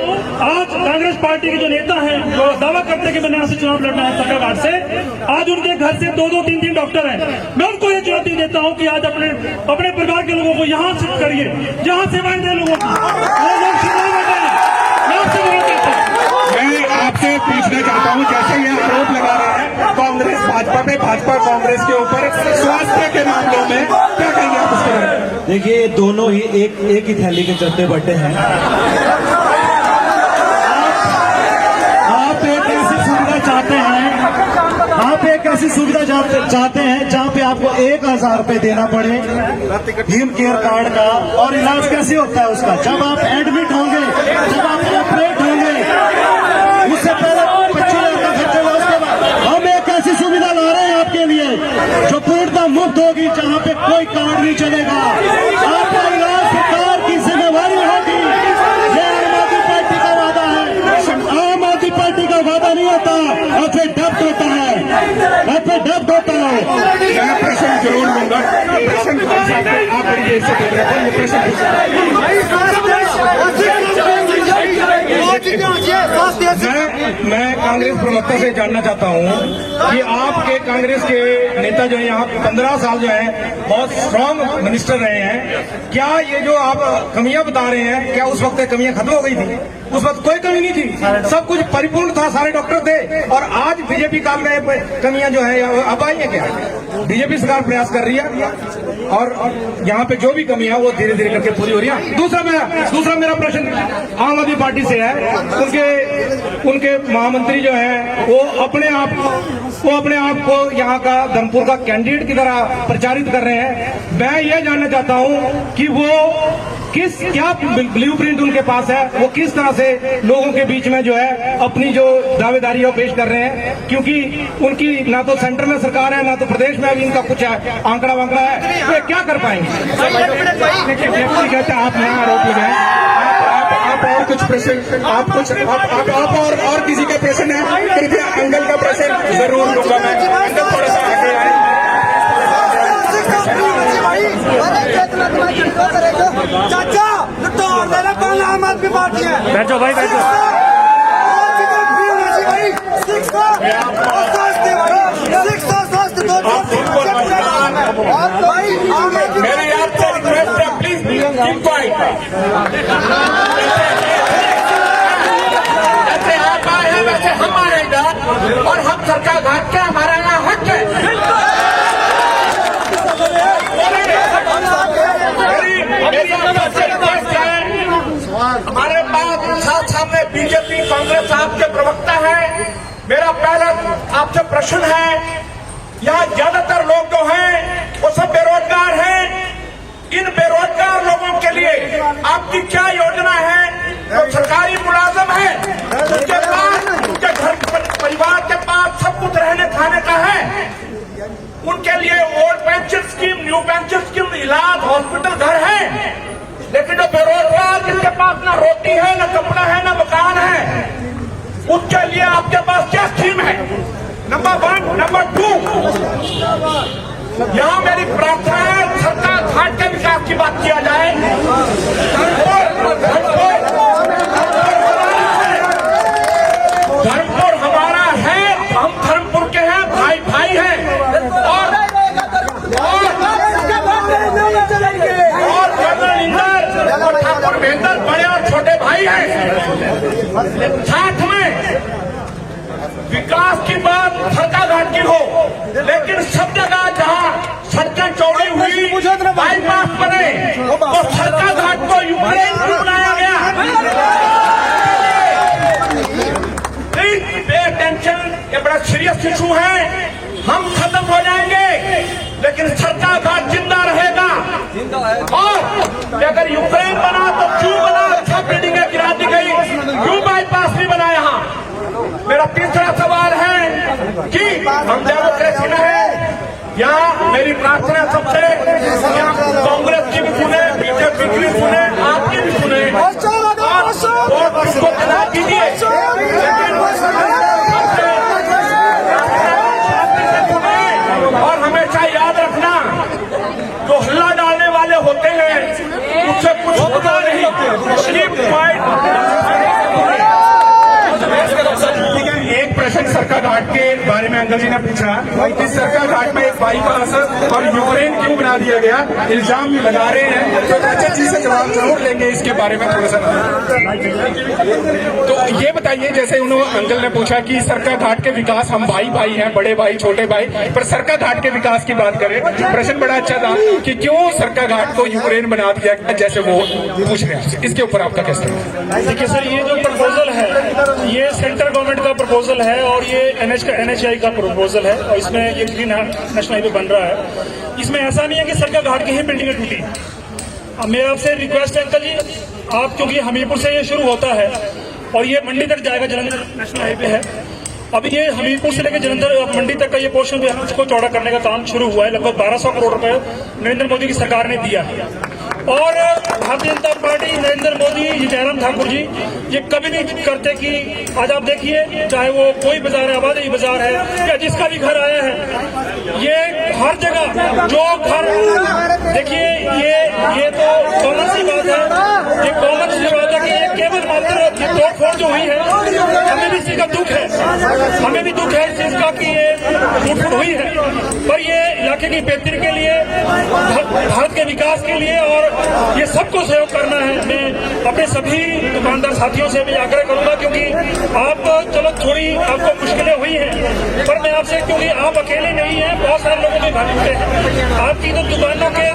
आज कांग्रेस पार्टी के जो नेता हैं जो दावा करते हैं कि मैंने यहाँ से चुनाव लड़ना है सरकाघाट से, आज उनके घर से 2-2, 3-3 डॉक्टर हैं। मैं उनको ये चुनौती देता हूँ कि आज अपने परिवार के लोगों को यहाँ शिफ्ट करिए, जहाँ सेवाएं दें लोगों की, वो लोग शिफ्ट बैठे हैं। मैं आपसे बोलना चाहता हूँ, मैं आपसे पूछना चाहता हूं, जैसे ये आरोप लगा रहे हैं कांग्रेस भाजपा पे, भाजपा कांग्रेस के ऊपर स्वास्थ्य के मामलों में, क्या कहेंगे आप उसके बारे में? देखिए दोनों ही एक ही थैली के चलते बट्टे हैं। आप एक ऐसी सुविधा चाहते हैं, आप एक ऐसी सुविधा चाहते हैं जहां पे आपको 1000 रुपए देना पड़े हिम केयर कार्ड का, और इलाज कैसे होता है उसका? जब आप एडमिट होंगे, जब आप ऑपरेट होंगे, उससे पहले 25,000 का खर्चा हुआ। उसके बाद हम एक ऐसी सुविधा ला रहे हैं आपके लिए जो पूर्णतः मुफ्त होगी, जहां पे कोई कार्ड नहीं चलेगा। आपका इलाज सरकार की जिम्मेवारी होगी। ये आम आदमी पार्टी का वादा है। आम आदमी पार्टी का वादा नहीं होता, और फिर डब्ड होता है, और फिर डब्ड होता है। मैं प्रश्न जरूर लूंगा। प्रश्न कौन सा है? आप बड़ी देर से देख रहे थे, ये प्रश्न मैं कांग्रेस प्रवक्ता से जानना चाहता हूं कि आपके कांग्रेस के नेता जो है यहाँ 15 साल जो है बहुत स्ट्रांग मिनिस्टर रहे हैं, क्या ये जो आप कमियां बता रहे हैं, क्या उस वक्त कमियां खत्म हो गई थी? उस वक्त कोई कमी नहीं थी, सब कुछ परिपूर्ण था, सारे डॉक्टर थे। और आज बीजेपी काल में कमियां जो है अब आई है क्या? बीजेपी सरकार प्रयास कर रही है और यहाँ पे जो भी कमी है वो धीरे धीरे करके पूरी हो रही है। दूसरा मेरा प्रश्न आम आदमी पार्टी से है। उनके महामंत्री जो है वो अपने आप को यहाँ का धर्मपुर का कैंडिडेट की तरह प्रचारित कर रहे हैं। मैं ये जानना चाहता हूँ कि वो क्या ब्लूप्रिंट उनके पास है, वो किस तरह से लोगों के बीच में जो है अपनी जो दावेदारी है वो पेश कर रहे हैं, क्योंकि उनकी ना तो सेंटर में सरकार है, ना तो प्रदेश में अभी इनका कुछ आंकड़ा वांकड़ा है, वे क्या कर पाएंगे? कहते हैं आप नया आरोप लगाए, आप और कुछ प्रश्न, आप और किसी का प्रश्न है, कृपया अंकल का प्रश्न जरूर लूंगा मैं। अंकल थोड़ा सा आगे आए। चाचा लुटोर मेरा कौन आम आदमी पार्टी है? बैठो भाई, बैठो। मेरी आपसे रिक्वेस्ट है, प्लीज कीप क्वाइट। जैसे आप आए हैं वैसे हम आएगा, और हम सरकार घाट के हमारा यहाँ हक है। हमारे पास सामने बीजेपी कांग्रेस आपके प्रवक्ता है। मेरा पहला आपसे प्रश्न है, यहाँ ज्यादातर लोग जो हैं वो सब बेरोजगार हैं। इन बेरोजगार लोगों के लिए आपकी क्या योजना है? जो सरकारी मुलाजिम है उनके पास, उनके घर परिवार के पास सब कुछ रहने खाने का है, उनके लिए old pension scheme, new pension scheme, इलाज, हॉस्पिटल, घर है। लेकिन जो बेरोजगार जिसके पास ना रोटी है, ना कपड़ा है, ना मकान है, उसके लिए आपके पास क्या स्कीम है? नंबर 1। नंबर 2, यहाँ मेरी प्रार्थना है सरकार घाट के विकास की बात किया जाए। धर्मपुर हमारा है, हम धर्मपुर के हैं, भाई भाई हैं, और ठाकुर महेंद्र बड़े और छोटे भाई हैं। साथ में विकास की बात सरकाघाट की हो, लेकिन सब जगह जहां सड़कें चौड़ी हुई, बाईपास बने, तो सरकाघाट को यूक्रेन क्यों बनाया गया? टेंशन, ये बड़ा सीरियस इशू है। हम खत्म हो जाएंगे, लेकिन सरकाघाट जिंदा रहेगा। और अगर यूक्रेन बना तो क्यों बना? अच्छा बिल्डिंगें गिरा दी गई, क्यों बाईपास नहीं बना यहाँ? मेरा तीसरा सवाल है कि हम डेमोक्रेसी में है, यहाँ मेरी प्रार्थना सबसे, कांग्रेस की भी सुने, बीजेपी की भी सुने, आपकी भी सुने, और वोट किसको देना कीजिए, और हमेशा याद रखना, जो हल्ला डालने वाले होते हैं उससे कुछ होता नहीं। एक प्रश्न सरका घाट के बारे में अंकल जी ने पूछा कि सरका घाट में एक बाईपास और यूक्रेन क्यों बना दिया गया, इल्जाम लगा रहे हैं, तो अच्छा जी से जवाब जरूर लेंगे इसके बारे में थोड़ा सा। तो ये बताइए, जैसे उन्होंने अंकल ने पूछा कि सरका घाट के विकास, हम भाई भाई हैं, बड़े भाई छोटे भाई, पर सरका घाट के विकास की बात करें, प्रश्न बड़ा अच्छा था कि क्यों सरका घाट को यूक्रेन बना दिया गया, जैसे वो पूछ रहे हैं, इसके ऊपर आपका कैसा है? देखिए सर, ये जो प्रपोजल है ये सेंट्रल गवर्नमेंट का प्रपोजल है और ये NHAI का प्रपोजल है, और इसमें ये ग्रीन नेशनल हाईवे बन रहा है। इसमें ऐसा नहीं है कि सरका घाट की ही बिल्डिंगें टूटी। अब मेरा आपसे रिक्वेस्ट है अंकल जी, आप, क्योंकि हमीरपुर से ये शुरू होता है और ये मंडी तक जाएगा, जलंधर नेशनल हाईवे है। अब ये हमीरपुर से लेकर जलंधर मंडी तक का ये पोर्शन जो है उसको चौड़ा करने का काम शुरू हुआ है। लगभग 1200 करोड़ रुपए नरेंद्र मोदी की सरकार ने दिया है, और भारतीय जनता पार्टी, नरेंद्र मोदी, जयराम ठाकुर जी ये कभी नहीं करते कि आज आप देखिए, चाहे वो कोई बाजार है, आबादी बाजार है, या जिसका भी घर आया है, ये हर जगह जो घर, देखिए ये तो कॉमन सी बात है, ये कॉमन सी बात है कि ये केवल मात्र तोड़फोड़ जो हुई है, हमें भी इसी का दुख है, हमें भी दुख है इस चीज का कि ये टूट हुई है, पर ये इलाके की बेहतरी के लिए, भारत के विकास के लिए, और ये सबको सहयोग करना है। मैं अपने सभी दुकानदार साथियों से भी आग्रह करूंगा, क्योंकि आप, चलो थोड़ी आपको मुश्किलें हुई हैं, पर मैं आपसे, क्योंकि आप अकेले नहीं हैं, बहुत सारे लोगों के घर टूटे हैं, आपकी तो दुकानों के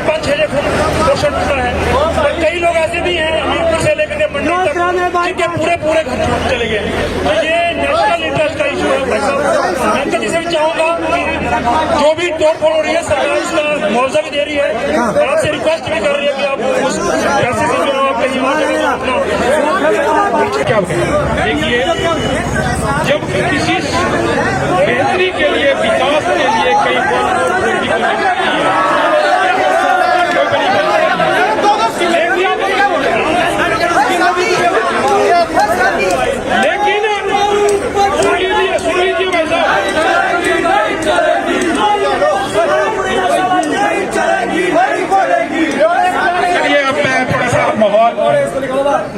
5-6 फुट पोर्शन टूटा है, और कई लोग ऐसे भी हैं हमीरपुर से लेकर के मंडी तक जिनके पूरे घर चले गए। तो ये नेशनल इंटरेस्ट का इशू है भाई साहब। मैं अंकल जी से भी चाहूंगा कि जो भी तोड़फोड़ हो रही है, सरकार उसका मुआवजा भी दे रही है, आपसे रिक्वेस्ट भी कर रही है कि आप उस पैसे से जो आप कहीं क्या देखिए, जब किसी बेहतरी के लिए, विकास के लिए कई लेकिन सुन लीजिए भाई साहब, चलिए अब मैं थोड़ा सा माहौल,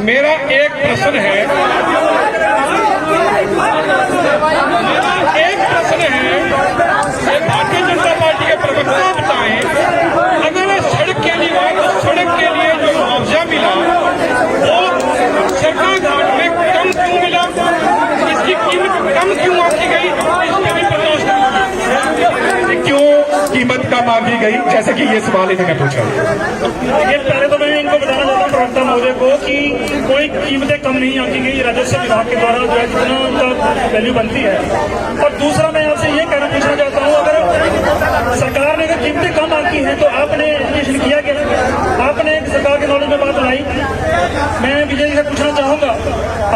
मेरा एक प्रश्न है, भारतीय जनता पार्टी के प्रवक्ता बताएं, अगर सड़क के लिए जो मुआवजा मिला वो सरकार घाट में कम क्यों मिला, इसकी कीमत कम क्यों आंकी गई, इसके भी प्रकाश क्यों कीमत कम आंकी गई, जैसे कि ये सवाल इन्होंने पूछा। देखिए, पहले तो मैं इनको बताना चाहता हूँ प्रवक्ता महोदय को कि कोई कीमतें कम नहीं आंकी गई, राजस्व विभाग के द्वारा जो है जितना उनका वैल्यू बनती है। और दूसरा मैं आपसे ये पूछना चाहता हूँ, अगर सरकार ने अगर कीमतें कम आंकी हैं तो आपने एजुकेशन किया क्या? आपने सरकार के नॉलेज में बात लाई? मैं विजय जी से पूछना चाहूंगा,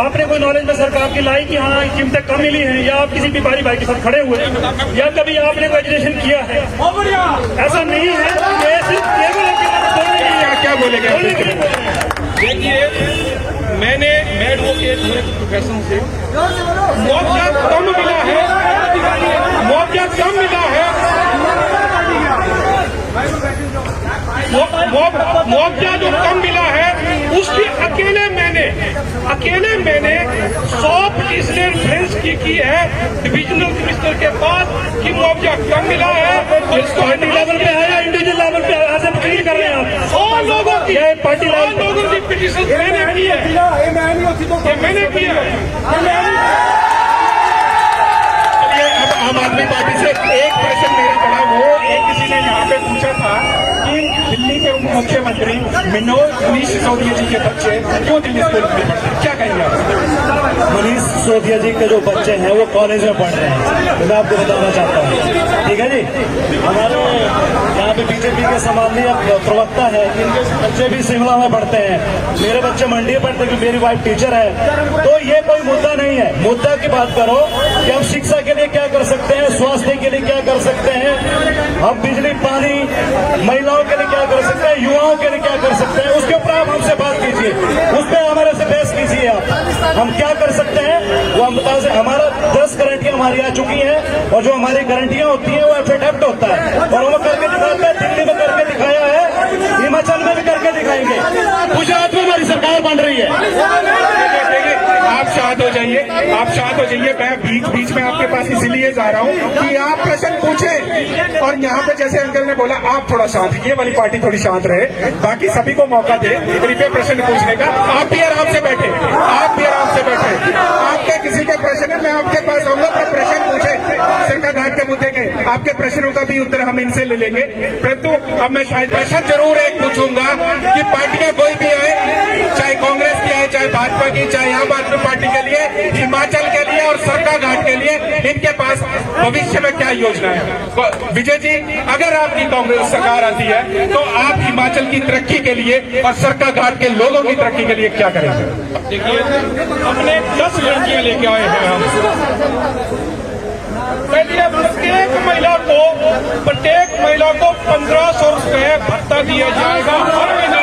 आपने कोई नॉलेज में सरकार की लाई कि हाँ कीमतें कम मिली हैं, या आप किसी व्यापारी भाई के साथ खड़े हुए, या कभी आपने कोई एजुकेशन किया है? ऐसा नहीं है, ये सिर्फ केवल क्या बोलेंगे? देखिए, मैं एडवोकेट हूँ प्रोफेशन से, मुआवजा कम मिला है, मुआवजा कम मिला है, मुआवजा जो कम मिला है उसकी अकेले मैंने 100% रेफरेंस की है डिविजनल कमिश्नर के पास कि मुआवजा कम मिला है। पार्टी लेवल पे है या इंडिविजुअल लेवल पे ऐसे अपील कर रहे हैं आप? 100 लोगों की, पार्टी लेवल लोगों की पिटीशन मैंने की है, ये मैंने किया है। अब आम आदमी पार्टी से एक प्रश्न मेरा बड़ा, वो एक किसी ने यहाँ पे पूछा था कि दिल्ली के उप मुख्यमंत्री मनीष सिसोदिया जी के बच्चे क्यों दिल्ली स्कूल में पढ़ते हैं, क्या कहेंगे आप? मनीष सिसोदिया जी के जो बच्चे हैं वो कॉलेज में पढ़ रहे हैं, तो मैं आपको बताना चाहता हूँ, ठीक है जी। हमारे यहाँ पे एसडीपी के संभालनीय प्रवक्ता है, इनके बच्चे भी शिमला में पढ़ते हैं, मेरे बच्चे मंडी में पढ़ते हैं, मेरी वाइफ टीचर है। तो ये कोई मुद्दा नहीं है। मुद्दा की बात करो कि हम शिक्षा के लिए क्या कर सकते हैं, स्वास्थ्य के लिए क्या कर सकते हैं, हम बिजली पानी, महिलाओं के लिए क्या कर सकते हैं, युवाओं के लिए क्या कर सकते हैं, उसके ऊपर आप हमसे बात कीजिए, उस पर हमारे से बहस कीजिए। आप हम क्या कर सकते हैं वो हम बता सकते। हमारा 10 गारंटियां हमारी आ चुकी हैं, और जो हमारी गारंटियां होती हैं वो एफिडेविट होता है, और वो करके दिखाते हैं। दिल्ली में करके दिखाया है, हिमाचल में भी करके दिखाएंगे, गुजरात में हमारी सरकार बन रही है। आप शांत हो जाइए, आप शांत हो जाइए। मैं बीच बीच में आपके पास इसलिए जा रहा हूँ कि आप प्रश्न पूछें, और यहाँ पे जैसे अंकल ने बोला आप थोड़ा शांत, ये वाली पार्टी थोड़ी शांत रहे, बाकी सभी को मौका दे कृपया प्रश्न पूछने का। आप भी आराम से बैठे, आप भी आराम से बैठे। आपके किसी के प्रश्न है, मैं आपके पास आऊंगा तो प्रश्न पूछे सरकार घाट के मुद्दे के, आपके प्रश्नों का भी उत्तर हम इनसे ले लेंगे। परंतु अब मैं शायद प्रश्न जरूर एक पूछूंगा कि पार्टियां कोई भी आए, चाहे कांग्रेस की आए, चाहे भाजपा की, चाहे आम आदमी पार्टी के लिए, हिमाचल के लिए और सरकार घाट के लिए इनके पास भविष्य में क्या योजना है। विजय जी, अगर आपकी कांग्रेस सरकार आती है तो आप हिमाचल की तरक्की के लिए और सरकार घाट के लोगों की तरक्की के लिए क्या करेंगे? देखिए, हमने 10 लड़कियां लेके आए हैं हम। पहले प्रत्येक महिला को 1500 रुपए भत्ता दिया जाएगा हर महीने।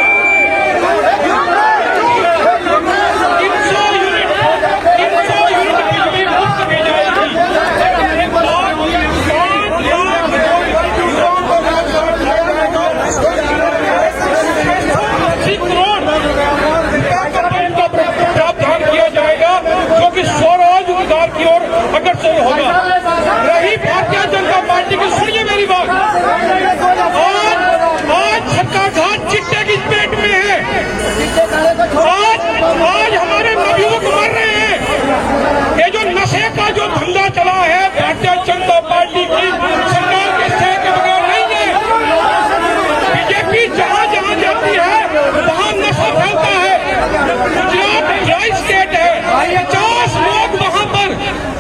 300 यूनिट बिजली मुफ्त दी जाएगी। 80 करोड़ का प्रावधान किया जाएगा, जो कि स्वरोजगार की ओर अग्रसर होगा। रही भारतीय जनता पार्टी की, सुनिए मेरी बात, आज सरकार घाट चिट्टे की पेट में है। आज हमारे नवयुवक मर रहे हैं। ये जो नशे का जो धंधा चला है भारतीय जनता पार्टी की सरकार के सह के बगैर नहीं है। बीजेपी जहां जहां जाती है वहां नशा फैलता है। गुजरात ड्राई स्टेट है, 50 लोग वहां पर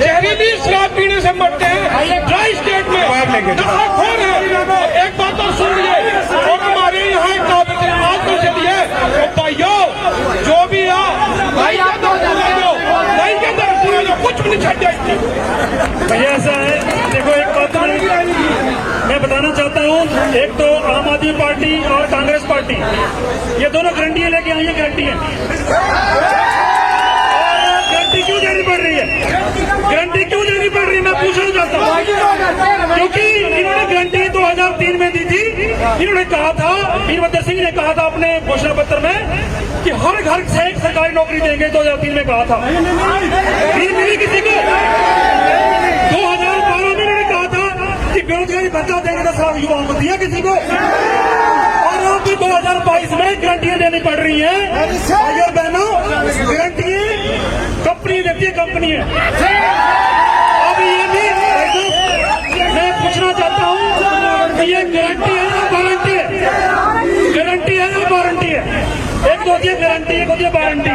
जहरीली शराब पीने से मरते हैं। ड्राई स्टेट में नशाखोर है। एक बात और सुन लीजिए, और हमारे यहाँ एक आज तो चली है, तो भाइयों जो भी आ भाई के अंदर नहीं के अंदर कुछ भी नहीं छट जाएगी। भैया ऐसा है, देखो एक बात मैं बताना चाहता हूँ। एक तो आम आदमी पार्टी और कांग्रेस पार्टी, ये दोनों गारंटियां लेके आई है। गारंटियां गारंटी क्यों देनी पड़ रही है? गारंटी क्यों देनी पड़ रही है मैं पूछना चाहता हूँ। क्योंकि इन्होंने गारंटी 2003 में दी थी। इन्होंने कहा था, वीरभद्र सिंह ने कहा था अपने घोषणा पत्र में कि हर घर से एक सरकारी नौकरी देंगे। 2003 में कहा था, फिर मिली किसी को। 2012 में इन्होंने कहा था कि बेरोजगारी भत्ता देंगे 10 लाख युवाओं को, दिया किसी को? और अब भी 2022 में गारंटियां देनी पड़ रही है। भाइयों बहनों, गारंटियां कंपनी देती है, कंपनी है। अब ये भी मैं पूछना चाहता हूँ कि ये गारंटी है या वारंटी है? गारंटी है या वारंटी है? एक होती है गारंटी, एक होती है वारंटी।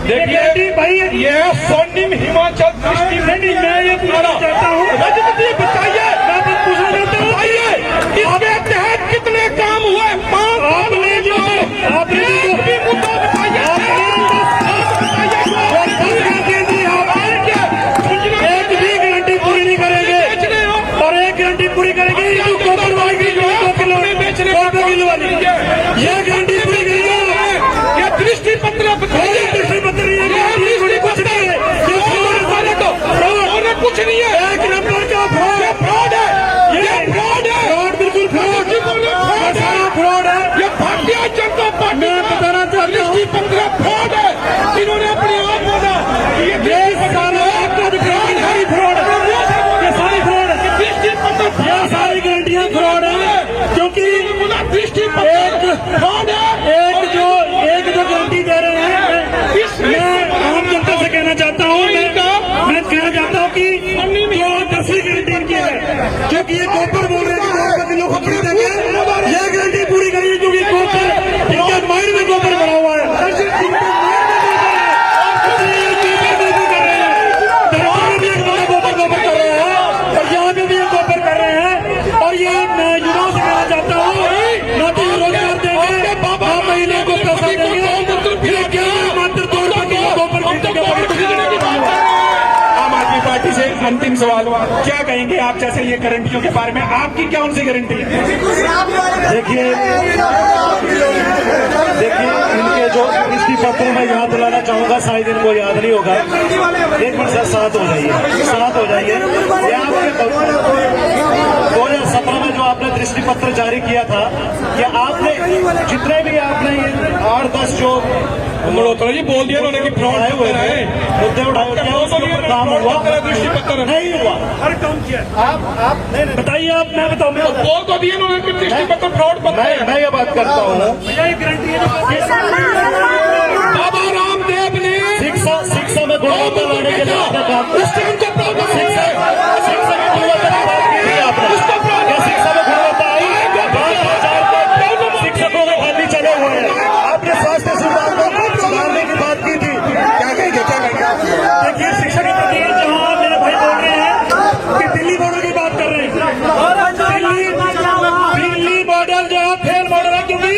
देखिए भाई, ये स्वर्णिम हिमाचल दृष्टि नहीं, मैं ये पूछना चाहता हूँ, बताइए, मैं बस पूछना चाहता हूँ, इसके तहत कितने काम हुए? आपने जो मुद्दा बताइए। एक भी गारंटी पूरी नहीं करेंगे, और एक गारंटी पूरी करेंगे ये गारंटी पूरी करेंगे। ये दृष्टि पत्र बताइए। दृष्टि पत्र कुछ नहीं है, कुछ नहीं है। एक नंबर का फ्रॉड है, ये फ्रॉड है, फ्रॉड, बिल्कुल फ्रॉड है। ये भारतीय जनता पार्टी मैं बताना चाहता हूँ, दृष्टि पत्र फ्रॉड है। इन्होंने अपने आप बोला ये सारी फ्रॉड है, ये सारी फ्रॉड है, दृष्टि पत्र, ये सारी गारंटियां फ्रॉड है। क्योंकि दृष्टि पत्र फ्रॉड है। एक जो गारंटी दे रहे हैं, मैं आम जनता से कहना चाहता हूँ, मैं कहना चाहता हूँ कि जो अंतिम सवाल, क्या कहेंगे आप जैसे ये गारंटियों के बारे में, आपकी क्या उनसे गारंटी है? देखिए इनके जो दृष्टि पत्र मैं याद दिलाना चाहूंगा, शायद इनको याद नहीं होगा। एक मिनट सर, साथ हो जाइए। ये आपके 2017 में जो आपने दृष्टि पत्र जारी किया था, कि आपने जितने भी आपने 8-10 जो मल्होत्रा जी बोल दिया उन्होंने कि फ्रॉड मुद्दे उठाए, क्या उसके ऊपर काम हुआ? दृष्टि पत्र नहीं हुआ। हर काम किया। आप नहीं बताइए, आप मैं बताऊँ। बोल तो दिए उन्होंने कि दृष्टि पत्र फ्रॉड पत्र है। मैं ये बात करता हूँ, भैया ये गारंटी है। बाबा रामदेव ने शिक्षा में गुणवत्ता लाने के लिए आपने काम उससे उनको प्रॉब्लम है। शिक्षा में गुणवत्ता की बात की थी आपने, क्या शिक्षा में गुणवत्ता आई? 12,000 शिक्षकों को खाली चले हुए हैं। आपने स्वास्थ्य सुविधाओं को सुधारने की बात की थी, क्या कहेंगे? देखिए, शिक्षा की प्रक्रिया जहाँ मेरे भाई बोल रहे हैं कि दिल्ली मॉडल की बात कर रहे हैं। दिल्ली मॉडल जो है फेल मॉडल है, क्योंकि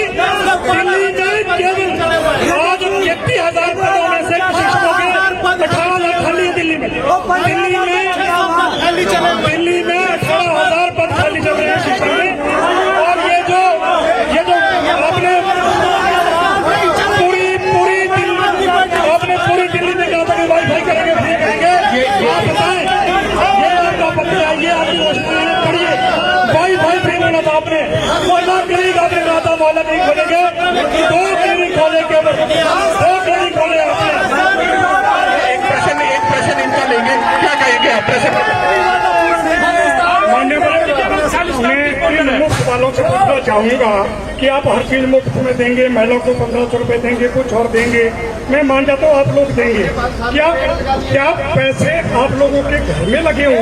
दिल्ली में केवल आज 31,000 पदों में से शिक्षकों के 18 लाख खाली है दिल्ली में। दिल्ली में 18,000 पद खाली चल रहे हैं शिक्षा में। और ये जो आपने पूरी दिल्ली में कहा था कि वाईफाई करेंगे, फ्री करेंगे, आप बताएं, ये आपका पत्र आइए, आपकी घोषणा पढ़िए। वाईफाई फ्री होना था आपने, मोहल्ला क्लिनिक आपने कहा था मोहल्ला क्लिनिक खोलेंगे, 2 क्लिनिक खोले केवल, 2 क्लिनिक खोले आपने। एक प्रश्न इनका लेंगे, क्या कहेंगे आप? प्रश्न मान्यवर, मैं इन मुफ्त वालों से पूछना चाहूंगा कि आप हर चीज मुफ्त में देंगे, महिलाओं को 1,500 रुपए देंगे, कुछ और देंगे, मैं मान जाता हूँ आप लोग देंगे। क्या पैसे आप लोगों के घर में लगे हुए हैं?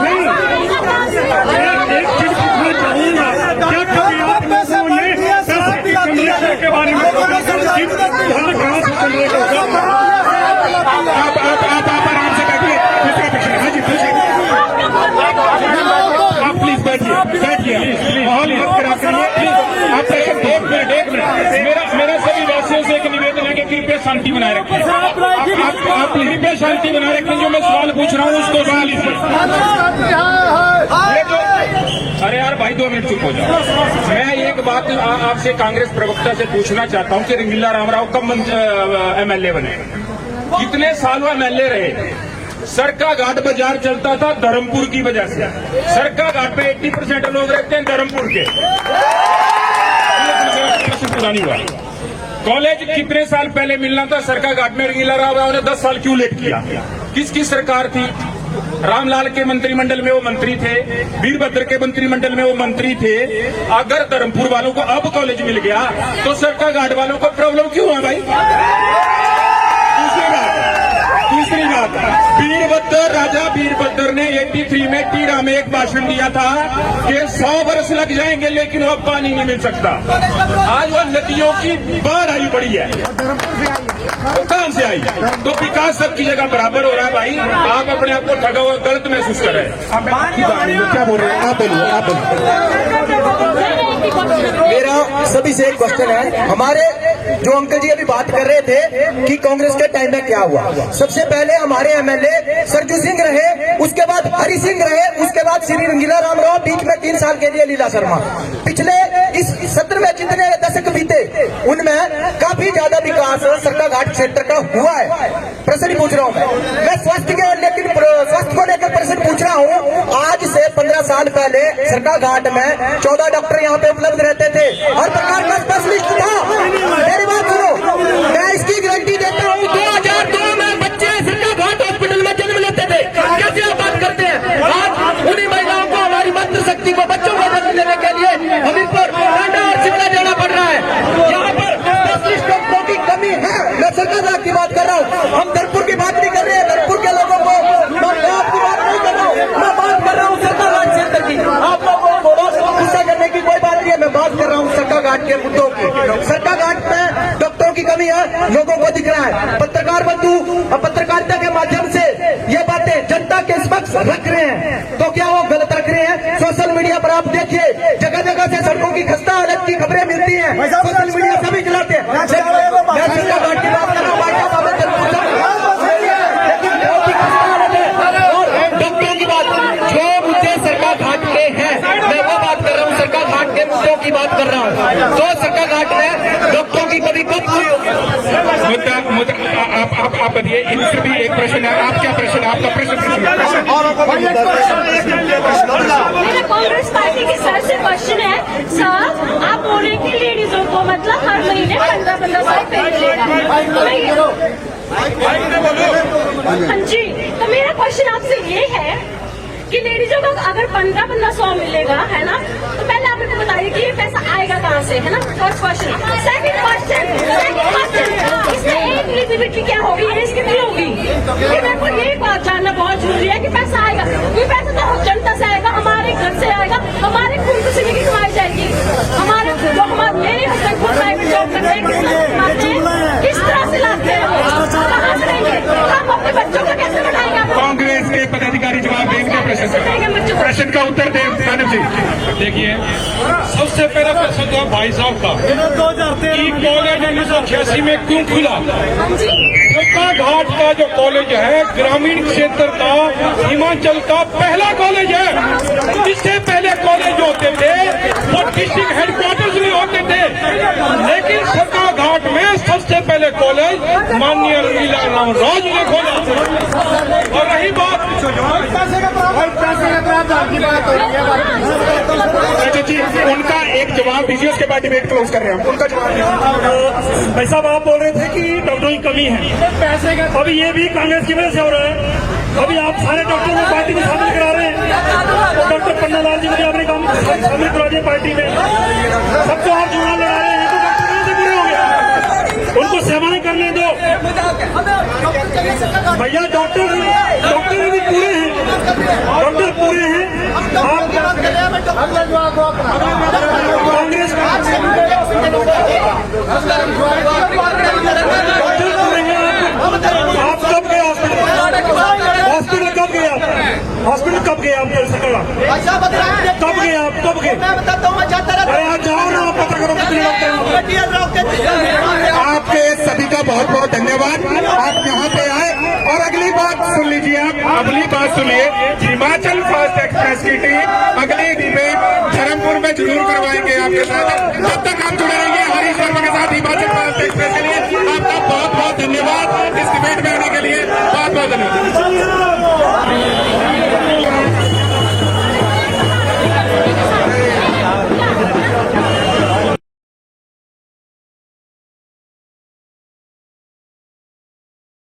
नहीं, एक चीज पूछना चाहूंगा, क्या कभी आप लोगों ने पैसे की कमियों के बारे में कहाँ से चल रहे हैं? आप आराम से बैठिए। दूसरा प्रश्न, हाँ जी पूछिए। आप प्लीज बैठिए। माहौल मत खराब करिए प्लीज। आप प्रश्न, एक मिनट। मेरा सभी वासियों से एक निवेदन है कि कृपया शांति बनाए रखें। आप कृपया शांति बनाए रखें। जो मैं सवाल पूछ रहा हूँ उसको सवाल अरे यार भाई 2 मिनट चुप हो जाओ। मैं एक बात आपसे कांग्रेस प्रवक्ता से पूछना चाहता हूँ कि रंगीला रामराव कब MLA बने? कितने सालों MLA रहे? सरका घाट बाजार चलता था धर्मपुर की वजह से। सरका घाट पे 80% लोग रहते हैं धर्मपुर के। प्रश्न पूरा नहीं हुआ। कॉलेज कितने साल पहले मिलना था सरका घाट में? रंगीला रामराव ने 10 साल क्यों लेट किया? किसकी सरकार थी? रामलाल के मंत्रिमंडल में वो मंत्री थे, वीरभद्र के मंत्रिमंडल में वो मंत्री थे। अगर धर्मपुर वालों को अब कॉलेज मिल गया तो सरका घाट वालों को प्रॉब्लम क्यों है भाई? तीसरी बात, राजा वीरभद्र ने 83 में टीरा में एक भाषण दिया था कि 100 वर्ष लग जाएंगे लेकिन अब पानी नहीं मिल सकता। आज वो नदियों की बाढ़ आई पड़ी है, तो कहां से आई? तो विकास सबकी जगह बराबर हो रहा है भाई। आप अपने आप को ठगा हुआ गलत महसूस कर रहे हैं। क्या बोल रहे हैं? आप बोलिए। मेरा सभी से एक क्वेश्चन है। हमारे जो अंकल जी अभी बात कर रहे थे कि कांग्रेस के टाइम में क्या हुआ, सबसे पहले हमारे MLA सरजू सिंह रहे, उसके बाद हरि सिंह रहे, उसके बाद श्री रंगीला रामराव, बीच में 3 साल के लिए लीला शर्मा। पिछले इस सत्र में जितने दशक बीते उनमें काफी ज्यादा विकास सरका घाट क्षेत्र का हुआ है। प्रश्न पूछ रहा हूँ मैं स्वास्थ्य को लेकर प्रश्न पूछ रहा हूँ। आज से 15 साल पहले सरका घाट में 14 डॉक्टर यहाँ पे उपलब्ध रहते थे, हर प्रकार का स्पेशलिस्ट था। मेरी बात सुनो, मैं इसकी गारंटी देता हूँ 2002 में बच्चे सरका घाट हॉस्पिटल में जन्म लेते थे। कैसे आप बात करते हैं? आज उन्हीं महिलाओं को, हमारी मातृशक्ति को, बच्चों को जन्म लेने के लिए हम इन पर टाटा और शिमला जाना पड़ रहा है। यहाँ पर स्पेशलिस्ट डॉक्टरों की कमी है। मैं सरका घाट की बात कर रहा हूँ, हम धर्मपुर की बात नहीं कर रहे हैं। धर्मपुर के लोगों को मैं आपकी बात नहीं कर रहा हूँ, मैं बात कर रहा हूँ सरका घाट क्षेत्र की। आप लोगों को गुस्सा करने की कोई बात नहीं है। मैं बात कर रहा हूँ सरका घाट के मुद्दों की। सरका घाट में डॉक्टरों की कमी है, लोगों को दिख रहा है। पत्रकार बंधु पत्रकारिता के माध्यम से ये बातें जनता के समक्ष रख रहे हैं, तो क्या वो गलत रख रहे हैं? सोशल मीडिया पर आप देखिए, जगह जगह से सड़कों की खस्ता हालत की खबरें मिलती हैं। सोशल मीडिया सभी चलाते हैं। आप बताइए, इनसे भी एक प्रश्न है। आप क्या प्रश्न है? आपका प्रश्न मेरा कांग्रेस पार्टी के सर से क्वेश्चन है। सर, आप बोल रहे हैं कि लेडीजों को मतलब हर महीने 1500 पे मिलेगा। हाँ जी, तो मेरा क्वेश्चन आपसे ये है कि लेडीजों को अगर 1500 मिलेगा, है ना, तो पहले आप मुझे बताइए कि ये पैसा आएगा कहाँ से, है ना। First question. सेकंड क्वेश्चन, इसमें एक एलिजिबिलिटी क्या होगी, एज कितनी होगी, ये मेरे को ये बात जानना बहुत जरूरी है कि पैसा आएगा। ये पैसा तो जनता से आएगा, हमारे घर से आएगा, हमारे खून पसीने की कमाई जाएगी। हमारे जो हमारे मेरे हस्बैंड को प्राइवेट जॉब करते हैं, किस तरह से लाते हैं, कहाँ से देंगे, हम अपने बच्चों को कैसे बढ़ाएंगे? कांग्रेस के पदाधिकारी जवाब देंगे प्रश्न का उत्तर दे मानव जी। देखिए, सबसे पहला प्रश्न तो भाई साहब का कि कॉलेज 1986 में क्यों खुला। सरकाघाट का जो कॉलेज है ग्रामीण क्षेत्र का, हिमाचल का पहला कॉलेज है। इससे पहले कॉलेज होते थे वो डिस्ट्रिक्ट हेडक्वार्टर्स में होते थे, लेकिन सरकाघाट में सबसे पहले कॉलेज माननीय लीला राम राज ने खोला। और रही बात अच्छा जी, उनका एक जवाब दीजिए, उसके बाद डिबेट क्लोज कर रहे हैं हम। उनका जवाब। भाई साहब, आप बोल रहे थे कि डॉक्टरों की कमी है, अभी ये भी कांग्रेस की वजह से हो रहा है। अभी आप सारे डॉक्टरों को पार्टी में शामिल करा रहे हैं, तो डॉक्टर पन्नालाल जी को भी आपने काम शामिल करा दिया पार्टी में। सबको आप चुनाव लड़ा रहे हैं, तो डॉक्टर से पूरे हो गया, उनको सेवाएं करने दो भैया। डॉक्टर भी पूरे हैं, डॉक्टर पूरे हैं। आप कांग्रेस डॉक्टर पूरे हैं। आप कब गए हॉस्पिटल कब गए आप? हॉस्पिटल कब गए आप? कब गए आप? कब गए? अरे आप जाओ ना, पता करो कितने आपके सभी का बहुत बहुत धन्यवाद, आप यहाँ पे आए। और अगली बात सुन लीजिए, आप अगली बात सुनिए। हिमाचल फास्ट एक्सप्रेस की टीम अगली डिबेट धर्मपुर में जरूर करवाएंगे आपके साथ। तब तक आप जुड़े रहिए हरीश वर्मा के साथ। हिमाचल फास्ट एक्सप्रेस के लिए आपका बहुत बहुत धन्यवाद, इस डिबेट में आने के लिए बहुत बहुत धन्यवाद।